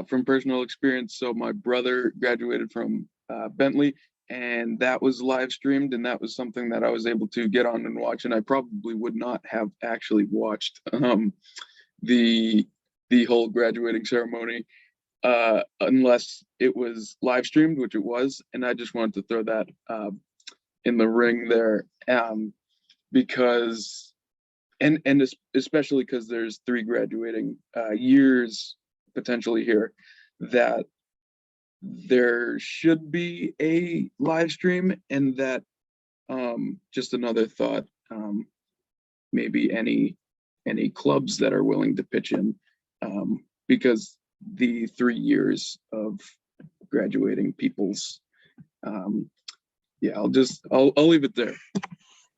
from personal experience, so my brother graduated from Bentley, and that was live streamed, and that was something that I was able to get on and watch, and I probably would not have actually watched the whole graduating ceremony unless it was live streamed, which it was. And I just wanted to throw that in the ring there, because especially because there's 3 graduating years potentially here, that there should be a live stream, and that just another thought, maybe any clubs that are willing to pitch in, because the 3 years of graduating people's, yeah, I'll leave it there.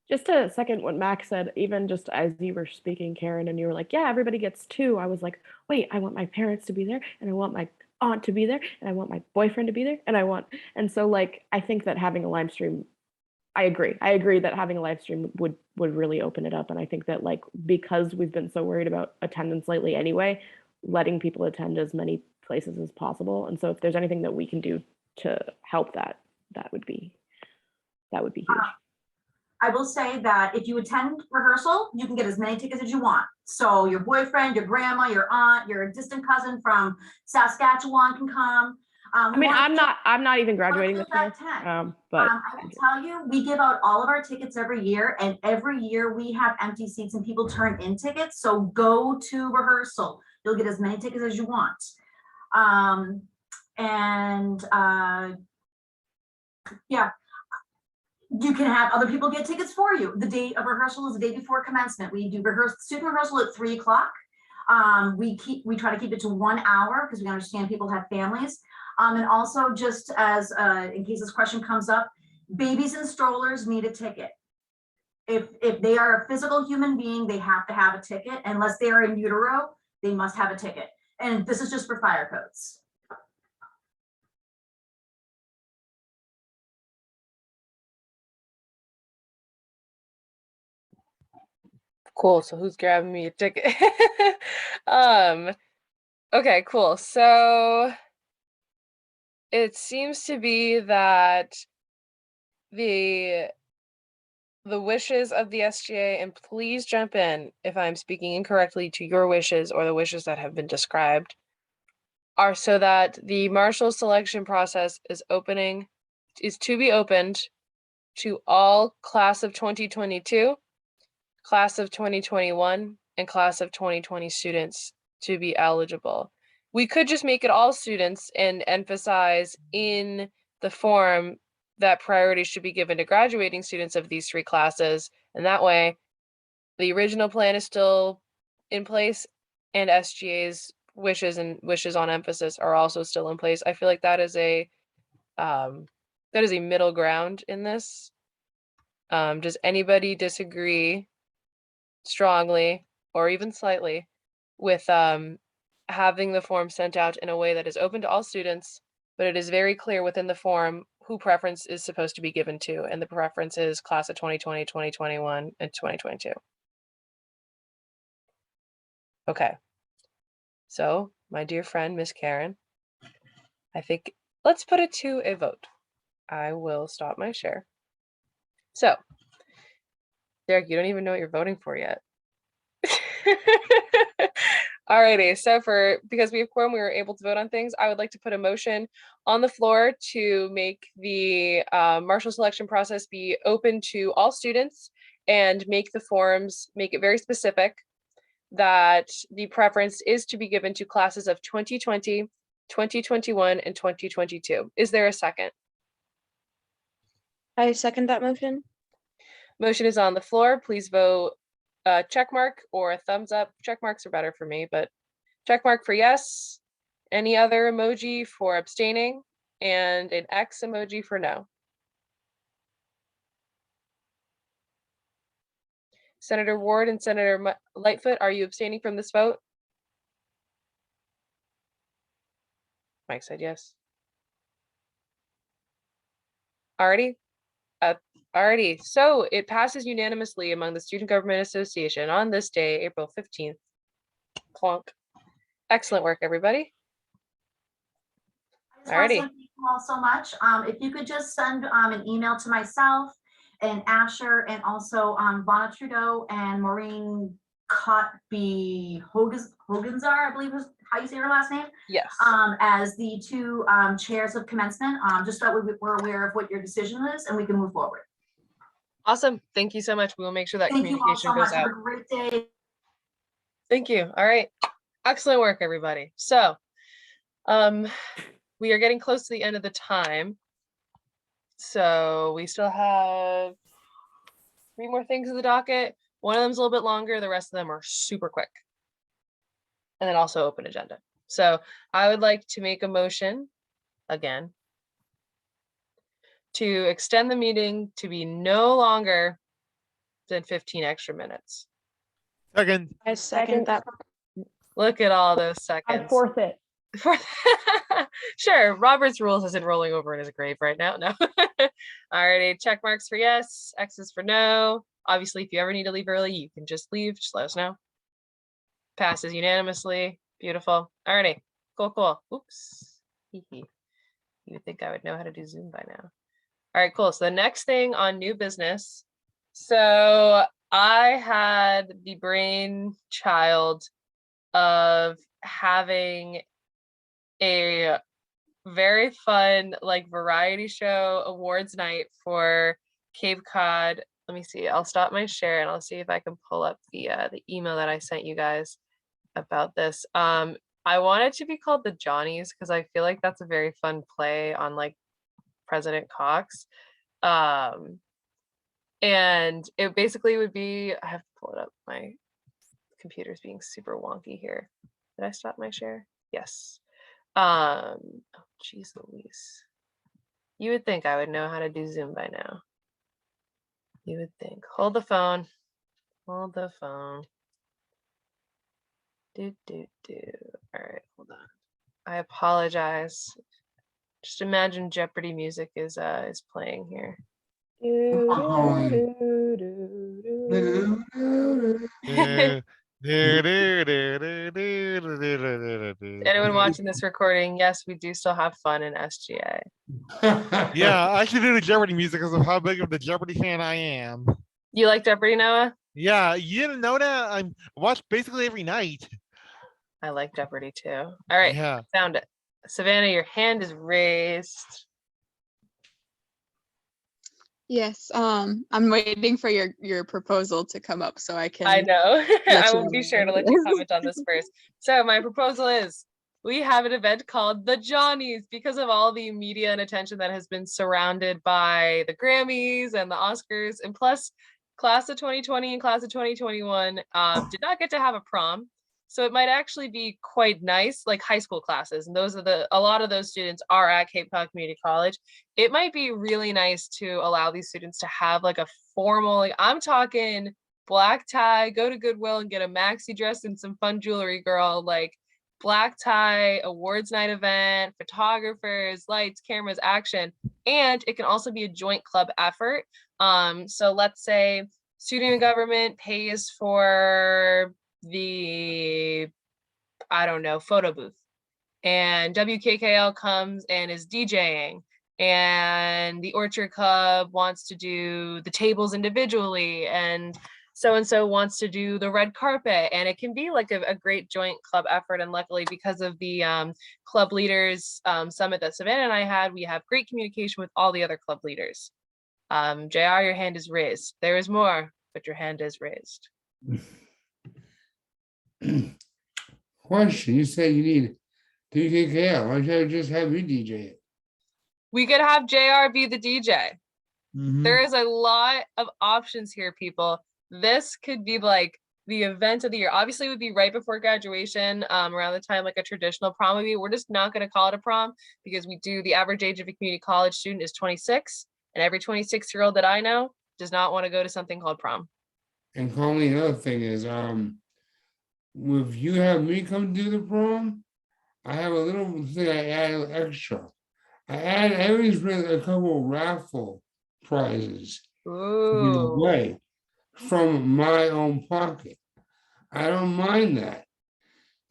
Just to second what Max said, even just as you were speaking, Karen, and you were like, yeah, everybody gets 2. I was like, wait, I want my parents to be there, and I want my aunt to be there, and I want my boyfriend to be there, and so like, I think that having a live stream, I agree that having a live stream would really open it up. And I think that, like, because we've been so worried about attendance lately anyway, letting people attend as many places as possible. And so if there's anything that we can do to help that would be huge. I will say that if you attend rehearsal, you can get as many tickets as you want. So your boyfriend, your grandma, your aunt, your distant cousin from Saskatchewan can come. I mean, I'm not even graduating this year, but I will tell you, we give out all of our tickets every year, and every year we have empty seats and people turn in tickets. So go to rehearsal. You'll get as many tickets as you want. Yeah. You can have other people get tickets for you. The day of rehearsal is the day before commencement. We do student rehearsal at 3 o'clock. We try to keep it to 1 hour because we understand people have families. And also, just as in case this question comes up, babies and strollers need a ticket. If they are a physical human being, they have to have a ticket. Unless they are in utero, they must have a ticket. And this is just for fire codes. Cool. So who's grabbing me a ticket? Okay, cool. So it seems to be that the wishes of the SGA, and please jump in if I'm speaking incorrectly to your wishes or the wishes that have been described, are so that the Marshall selection process is to be opened to all class of 2022, class of 2021, and class of 2020 students to be eligible. We could just make it all students and emphasize in the form that priority should be given to graduating students of these 3 classes. And that way, the original plan is still in place, and SGA's wishes on emphasis are also still in place. I feel like that is a middle ground in this. Does anybody disagree strongly or even slightly with having the form sent out in a way that is open to all students, but it is very clear within the form who preference is supposed to be given to, and the preference is class of 2020, 2021, and 2022. Okay. So, my dear friend, Miss Karen, I think let's put it to a vote. I will stop my share. So, Derek, you don't even know what you're voting for yet. Alrighty, so because we have quorum, we were able to vote on things. I would like to put a motion on the floor to make the Marshall selection process be open to all students and make the forms, make it very specific that the preference is to be given to classes of 2020, 2021, and 2022. Is there a second? I second that motion. Motion is on the floor. Please vote check mark or a thumbs up. Check marks are better for me, but check mark for yes. Any other emoji for abstaining, and an X emoji for no. Senator Ward and Senator Lightfoot, are you abstaining from this vote? Mike said yes. Alrighty. Alrighty, so it passes unanimously among the Student Government Association on this day, April 15th. Plonk. Excellent work, everybody. I just want to Alrighty. thank you all so much. If you could just send an email to myself and Asher and also Vonna Trudeau and Maureen Cotby Hoganzar, I believe is how you say her last name. Yes. As the two chairs of commencement, just so we're aware of what your decision is and we can move forward. Awesome. Thank you so much. We will make sure that Thank you all communication so goes much. out. Have a great day. Thank you. All right. Excellent work, everybody. So, we are getting close to the end of the time. So we still have 3 more things in the docket. One of them's a little bit longer. The rest of them are super quick. And then also open agenda. So I would like to make a motion again to extend the meeting to be no longer than 15 extra minutes. Second. I second that. Look at all those seconds. I fourth it. Sure, Robert's rules isn't rolling over in his grave right now. No. Alrighty, check marks for yes, X's for no. Obviously, if you ever need to leave early, you can just leave. Just let us know. Passes unanimously. Beautiful. Alrighty, cool. Oops. You would think I would know how to do Zoom by now. All right, cool. So the next thing on new business. So I had the brainchild of having a very fun like variety show awards night for Cape Cod. Let me see. I'll stop my share and I'll see if I can pull up the email that I sent you guys about this. I want it to be called the Johnnies because I feel like that's a very fun play on like President Cox. And it basically would be, I have to pull it up. My computer's being super wonky here. Did I stop my share? Yes. Oh, geez Louise. You would think I would know how to do Zoom by now. You would think. Hold the phone. Hold the phone. All right, hold on. I apologize. Just imagine Jeopardy music is playing here. Anyone watching this recording? Yes, we do still have fun in SGA. Yeah, I should do the Jeopardy music because of how big of the Jeopardy fan I am. You like Jeopardy, Noah? Yeah, you didn't know that? I watch basically every night. I like Jeopardy too. All right, Yeah. Found it. Savannah, your hand is raised. Yes, I'm waiting for your proposal to come up so I can. I know. let I you will know be what sure to it let you is. comment on this first. So my proposal is we have an event called the Johnnies because of all the media and attention that has been surrounded by the Grammys and the Oscars. And plus, class of 2020 and class of 2021 did not get to have a prom. So it might actually be quite nice, like high school classes. And a lot of those students are at Cape Cod Community College. It might be really nice to allow these students to have like a formal, like I'm talking black tie, go to Goodwill and get a maxi dress and some fun jewelry, girl, like black tie, awards night event, photographers, lights, cameras, action. And it can also be a joint club effort. So let's say student government pays for the, I don't know, photo booth, and WKKL comes and is DJing, and the Orchard Club wants to do the tables individually, and so wants to do the red carpet, and it can be like a great joint club effort. And luckily, because of the club leaders summit that Savannah and I had, we have great communication with all the other club leaders. JR, your hand is raised. There is more, but your hand is raised. Question, you said you need DKKL, why should I just have you DJ it? We could have JR be the DJ. Mhm. There is a lot of options here, people. This could be like the event of the year. Obviously, it would be right before graduation, around the time like a traditional prom would be. We're just not going to call it a prom because the average age of a community college student is 26, and every 26-year-old that I know does not want to go to something called prom. And Colleen, the other thing is, if you have me come do the prom, I have a little thing I add extra. I always bring a couple of raffle prizes to give Ooh. away from my own pocket. I don't mind that.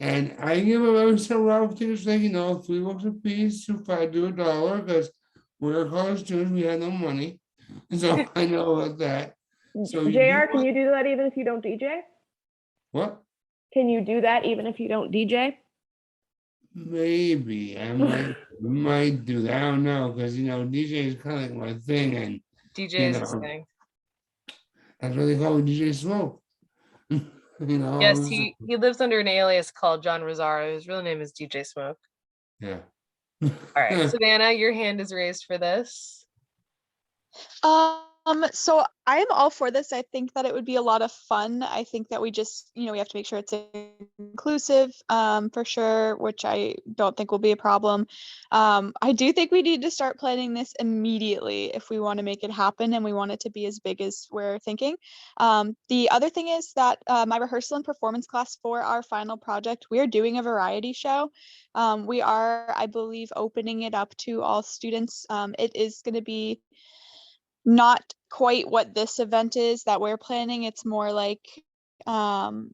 And I give them every single raffle tickets, like, $3 a piece, if I do $1, because we're college students, we have no money. So I know about that. So JR, can you do that even if you don't DJ? What? Can you do that even if you don't DJ? Maybe I might do that. I don't know, because DJ is kind of like my thing, and DJ is his thing. that's what they call DJ Smoke. Yes, he lives under an alias called John Rosario. His real name is DJ Smoke. Yeah. All right, Savannah, your hand is raised for this. So I am all for this. I think that it would be a lot of fun. I think that we just, we have to make sure it's inclusive, for sure, which I don't think will be a problem. I do think we need to start planning this immediately if we want to make it happen and we want it to be as big as we're thinking. The other thing is that my rehearsal and performance class for our final project, we are doing a variety show. We are, I believe, opening it up to all students. It is going to be not quite what this event is that we're planning. It's more like, monologues,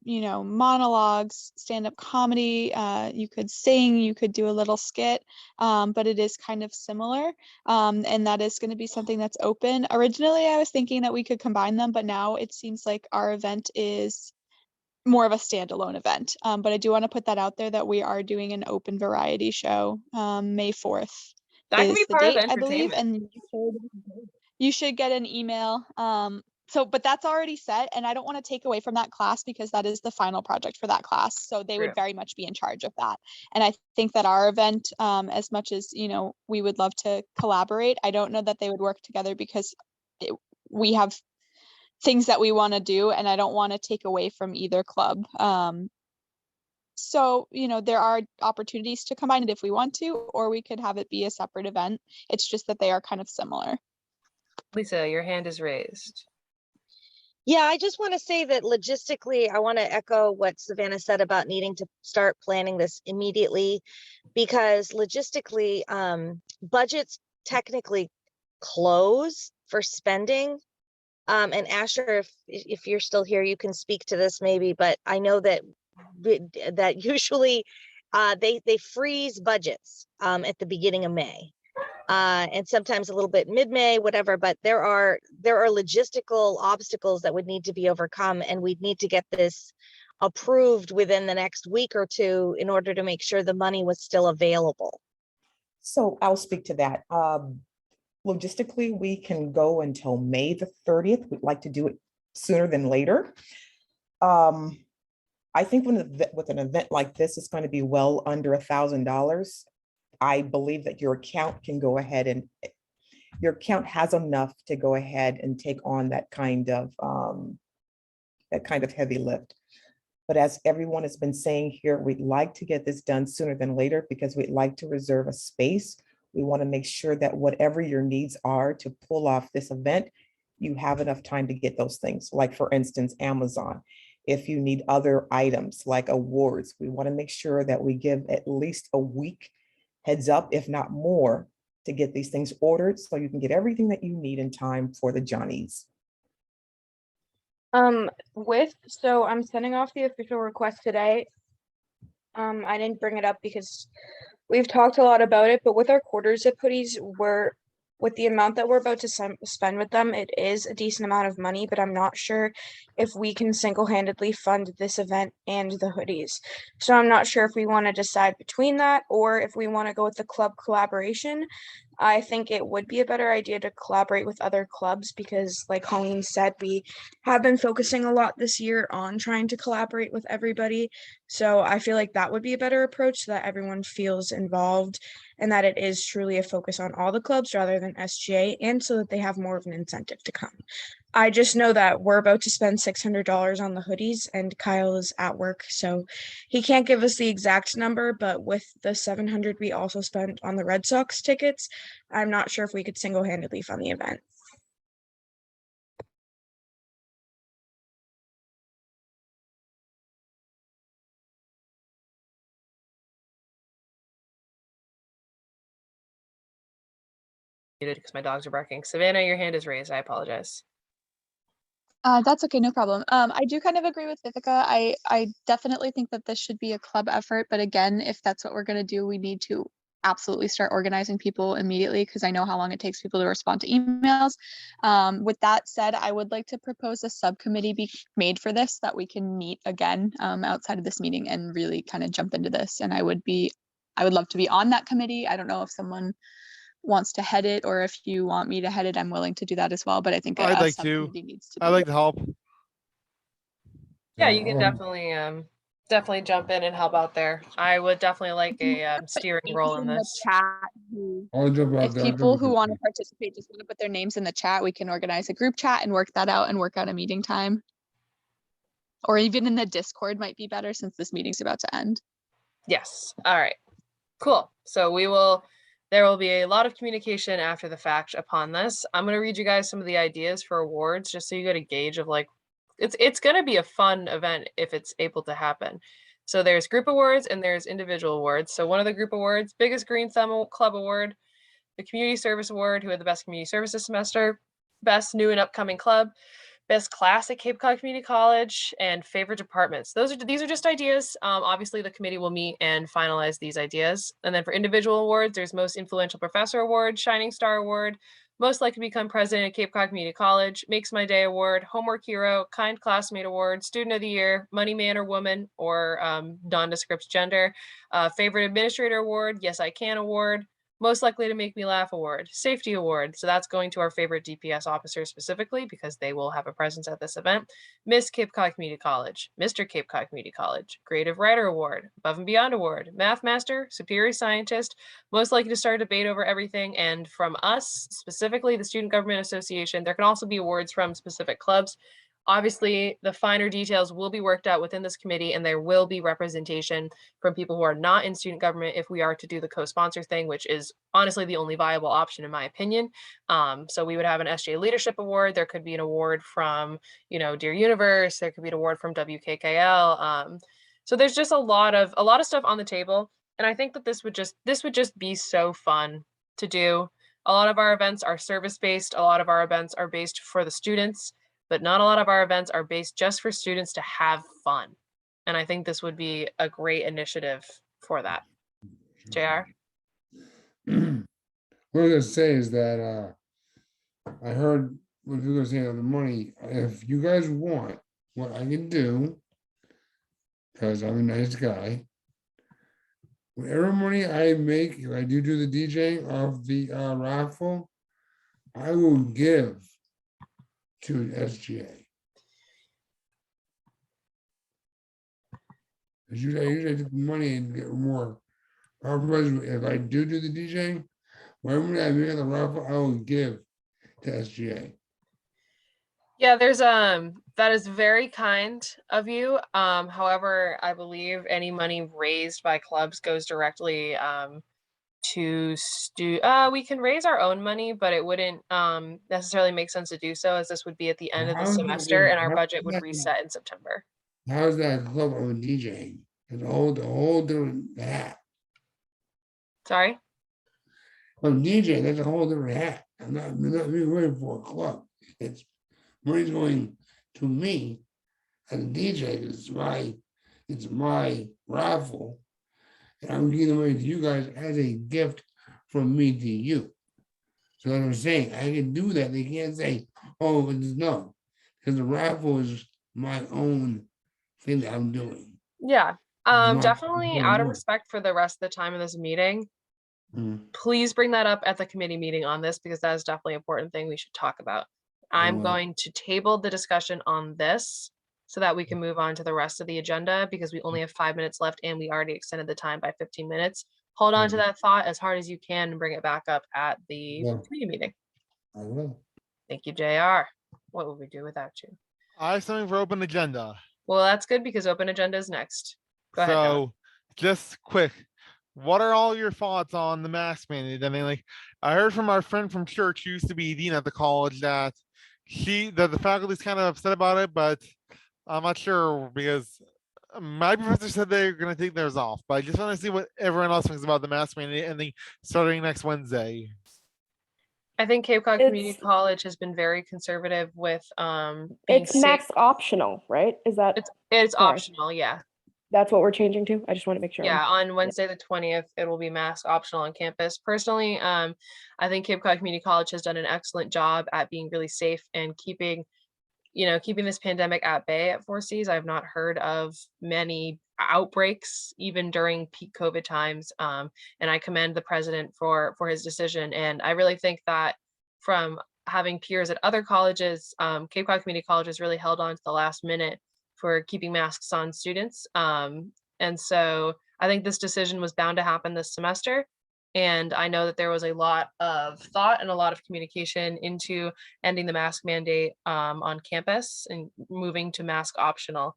stand-up comedy. You could sing, you could do a little skit, but it is kind of similar. And that is going to be something that's open. Originally, I was thinking that we could combine them, but now it seems like our event is more of a standalone event. But I do want to put that out there that we are doing an open variety show. May 4th That can is be the part of date, I believe, and you should get an email. But that's already set, and I don't want to take away from that class because that is the final project for that class. So they would very much be in charge of that. And I think that our event, as much as, we would love to collaborate, I don't know that they would work together because we have things that we want to do, and I don't want to take away from either club. So, there are opportunities to combine it if we want to, or we could have it be a separate event. It's just that they are kind of similar. Lisa, your hand is raised. Yeah, I just want to say that logistically, I want to echo what Savannah said about needing to start planning this immediately, because logistically, budgets technically close for spending. And Asher, if you're still here, you can speak to this maybe, but I know that usually they freeze budgets at the beginning of May. And sometimes a little bit mid-May, whatever, but there are logistical obstacles that would need to be overcome, and we'd need to get this approved within the next week or two in order to make sure the money was still available. So I'll speak to that. Logistically, we can go until May the 30th. We'd like to do it sooner than later. I think with an event like this, it's going to be well under $1,000. I believe that your account can go ahead and your account has enough to go ahead and take on that kind of heavy lift. But as everyone has been saying here, we'd like to get this done sooner than later because we'd like to reserve a space. We want to make sure that whatever your needs are to pull off this event, you have enough time to get those things. Like for instance, Amazon. If you need other items like awards, we want to make sure that we give at least a week heads up, if not more, to get these things ordered so you can get everything that you need in time for the Johnnies. So I'm sending off the official request today. I didn't bring it up because we've talked a lot about it, but with our quarter zip hoodies, with the amount that we're about to spend with them, it is a decent amount of money, but I'm not sure if we can single-handedly fund this event and the hoodies. So I'm not sure if we want to decide between that or if we want to go with the club collaboration. I think it would be a better idea to collaborate with other clubs because, like Colleen said, we have been focusing a lot this year on trying to collaborate with everybody. So I feel like that would be a better approach so that everyone feels involved and that it is truly a focus on all the clubs rather than SGA, and so that they have more of an incentive to come. I just know that we're about to spend $600 on the hoodies and Kyle is at work, so he can't give us the exact number, but with the $700 we also spent on the Red Sox tickets, I'm not sure if we could single-handedly fund the event. Because my dogs are barking. Savannah, your hand is raised. I apologize. That's okay, no problem. I do kind of agree with Viveka. I definitely think that this should be a club effort, but again, if that's what we're going to do, we need to absolutely start organizing people immediately because I know how long it takes people to respond to emails. With that said, I would like to propose a subcommittee be made for this that we can meet again outside of this meeting and really kind of jump into this. And I would love to be on that committee. I don't know if someone wants to head it or if you want me to head it, I'm willing to do that as well. But I think I'd a like to. subcommittee needs to be. I'd like to help. Yeah, you can definitely jump in and help out there. I would definitely like a steering role in this. If people who want to participate just want to put their names in the chat, we can organize a group chat and work that out and work out a meeting time. Or even in the Discord might be better since this meeting's about to end. Yes. All right. Cool. So there will be a lot of communication after the fact upon this. I'm going to read you guys some of the ideas for awards just so you get a gauge of like, it's going to be a fun event if it's able to happen. So there's group awards and there's individual awards. So one of the group awards, biggest Green Thumb Club Award, the Community Service Award, who had the best community service this semester, best new and upcoming club, best class at Cape Cod Community College, and favorite departments. These are just ideas. Obviously, the committee will meet and finalize these ideas. And then for individual awards, there's most influential professor award, Shining Star Award, most likely to become president at Cape Cod Community College, Makes My Day Award, Homework Hero, Kind Classmate Award, Student of the Year, Money Man or Woman, or nondescript gender, Favorite Administrator Award, Yes I Can Award, Most Likely to Make Me Laugh Award, Safety Award. So that's going to our favorite DPS officers specifically because they will have a presence at this event. Miss Cape Cod Community College, Mr. Cape Cod Community College, Creative Writer Award, Above and Beyond Award, Math Master, Superior Scientist, Most Likely to Start a Debate Over Everything. And from us, specifically the Student Government Association, there can also be awards from specific clubs. Obviously, the finer details will be worked out within this committee, and there will be representation from people who are not in student government if we are to do the co-sponsor thing, which is honestly the only viable option in my opinion. So we would have an SGA Leadership Award. There could be an award from, Dear Universe. There could be an award from WKKL. So there's just a lot of stuff on the table, and I think that this would just be so fun to do. A lot of our events are service-based. A lot of our events are based for the students, but not a lot of our events are based just for students to have fun. And I think this would be a great initiative for that. JR? What I was gonna say is that I heard what you were saying on the money. If you guys want, what I can do, because I'm a nice guy, whatever money I make, if I do the DJing of the raffle, I will give to SGA. Usually I take the money and get more. If I do the DJing, whatever that we got the raffle, I will give to SGA. Yeah, there's that is very kind of you. However, I believe any money raised by clubs goes directly to we can raise our own money, but it wouldn't necessarily make sense to do so, as this would be at the end of the How's that semester and our how's budget would that- reset in September. How's that club on DJing? It's a whole different hat. Sorry? On DJ, that's a whole different hat. I'm not really working for a club. It's money's going to me as a DJ. It's my raffle. And I'm giving the money to you guys as a gift from me to you. So what I'm saying, I can do that. They can't say, oh, it's no. Because the raffle is my own thing that I'm doing. Yeah. Not- Definitely not out of yours. respect for the rest of the time of this meeting, please bring that up at the committee meeting on this, because that is definitely an important thing we should talk about. I'm will. going to table the discussion on this so that we can move on to the rest of the agenda, because we only have 5 minutes left and we already extended the time by 15 minutes. Hold on to that thought as hard as you can and bring it back up at the Yeah. committee meeting. I will. Thank you, JR. What would we do without you? I have something for open agenda. Well, that's good, because open agenda is next. Go ahead, Noah. So just quick, what are all your thoughts on the mask mandate? I mean, like, I heard from our friend from church who used to be dean at the college that the faculty's kind of upset about it, but I'm not sure, because my professor said they're going to take theirs off, but I just want to see what everyone else thinks about the mask mandate and the starting next Wednesday. I think Cape Cod Community College has been very conservative with being It's safe. max optional, right? Is that It's sorry. optional, yeah. That's what we're changing to? I just want to make sure. Yeah, on Wednesday the 20th, it will be mask optional on campus. Personally, I think Cape Cod Community College has done an excellent job at being really safe and keeping this pandemic at bay at Four Cs. I've not heard of many outbreaks, even during peak COVID times. And I commend the president for his decision. And I really think that from having peers at other colleges, Cape Cod Community College has really held on to the last minute for keeping masks on students. And so I think this decision was bound to happen this semester. And I know that there was a lot of thought and a lot of communication into ending the mask mandate on campus and moving to mask optional.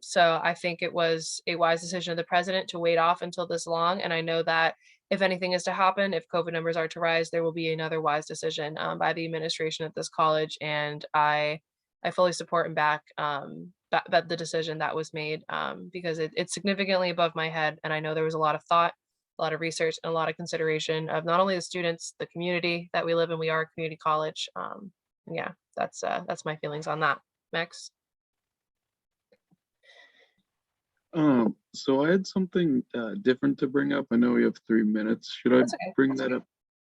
So I think it was a wise decision of the president to wait off until this long. And I know that if anything is to happen, if COVID numbers are to rise, there will be another wise decision by the administration at this college. And I fully support and back that the decision that was made, because it's significantly above my head. And I know there was a lot of thought, a lot of research, and a lot of consideration of not only the students, the community that we live in. We are a community college. Yeah, that's my feelings on that. Max? So I had something different to bring up. I know we have 3 minutes. Should I That's okay. bring that up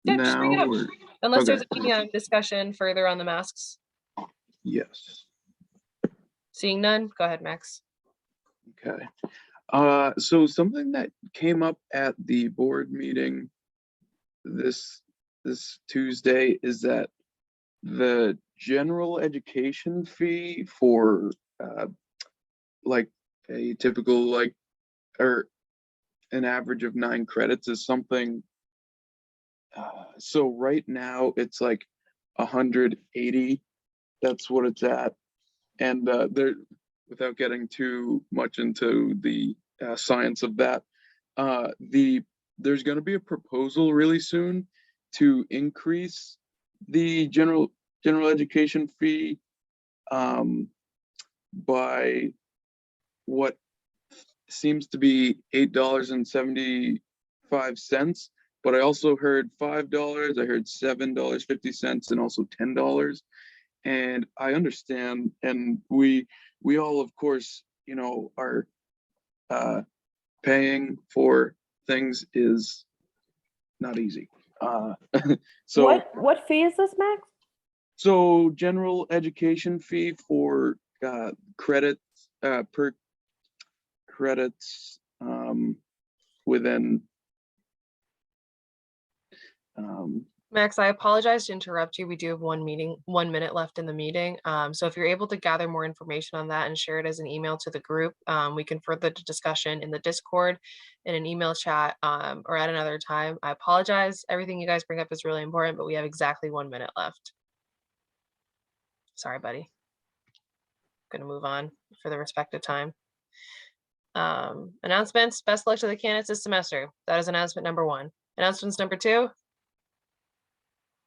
Yeah, just now? bring it up. Or? Unless Okay. there's any discussion further on the masks. Yes. Seeing none, go ahead, Max. Okay. So something that came up at the board meeting this Tuesday is that the general education fee for like a typical or an average of 9 credits is something. So right now it's like 180. That's what it's at. And there, without getting too much into the science of that, there's going to be a proposal really soon to increase the general education fee by what seems to be $8.75. But I also heard $5. I heard $7.50 and also $10. And I understand, and we all, of course, are paying for things is not easy. So what fee is this, Max? So general education fee for credits per credits within Max, I apologize to interrupt you. We do have 1 minute left in the meeting. So if you're able to gather more information on that and share it as an email to the group, we can further the discussion in the Discord, in an email chat, or at another time. I apologize. Everything you guys bring up is really important, but we have exactly 1 minute left. Sorry, buddy. Gonna move on for the respective time. Announcements. Best luck to the candidates this semester. That is announcement number 1. Announcements number 2.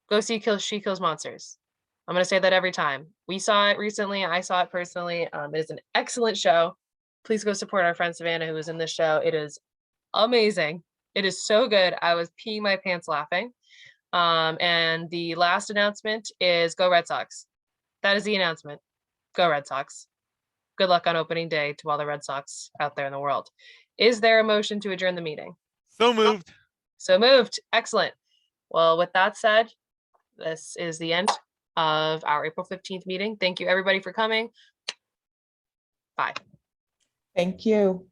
Go see She Kills Monsters. I'm going to say that every time. We saw it recently. I saw it personally. It is an excellent show. Please go support our friend Savannah, who is in this show. It is amazing. It is so good. I was peeing my pants laughing. And the last announcement is go Red Sox. That is the announcement. Go Red Sox. Good luck on opening day to all the Red Sox out there in the world. Is there a motion to adjourn the meeting? So moved. So moved. Excellent. Well, with that said, this is the end of our April 15th meeting. Thank you everybody for coming. Bye. Thank you.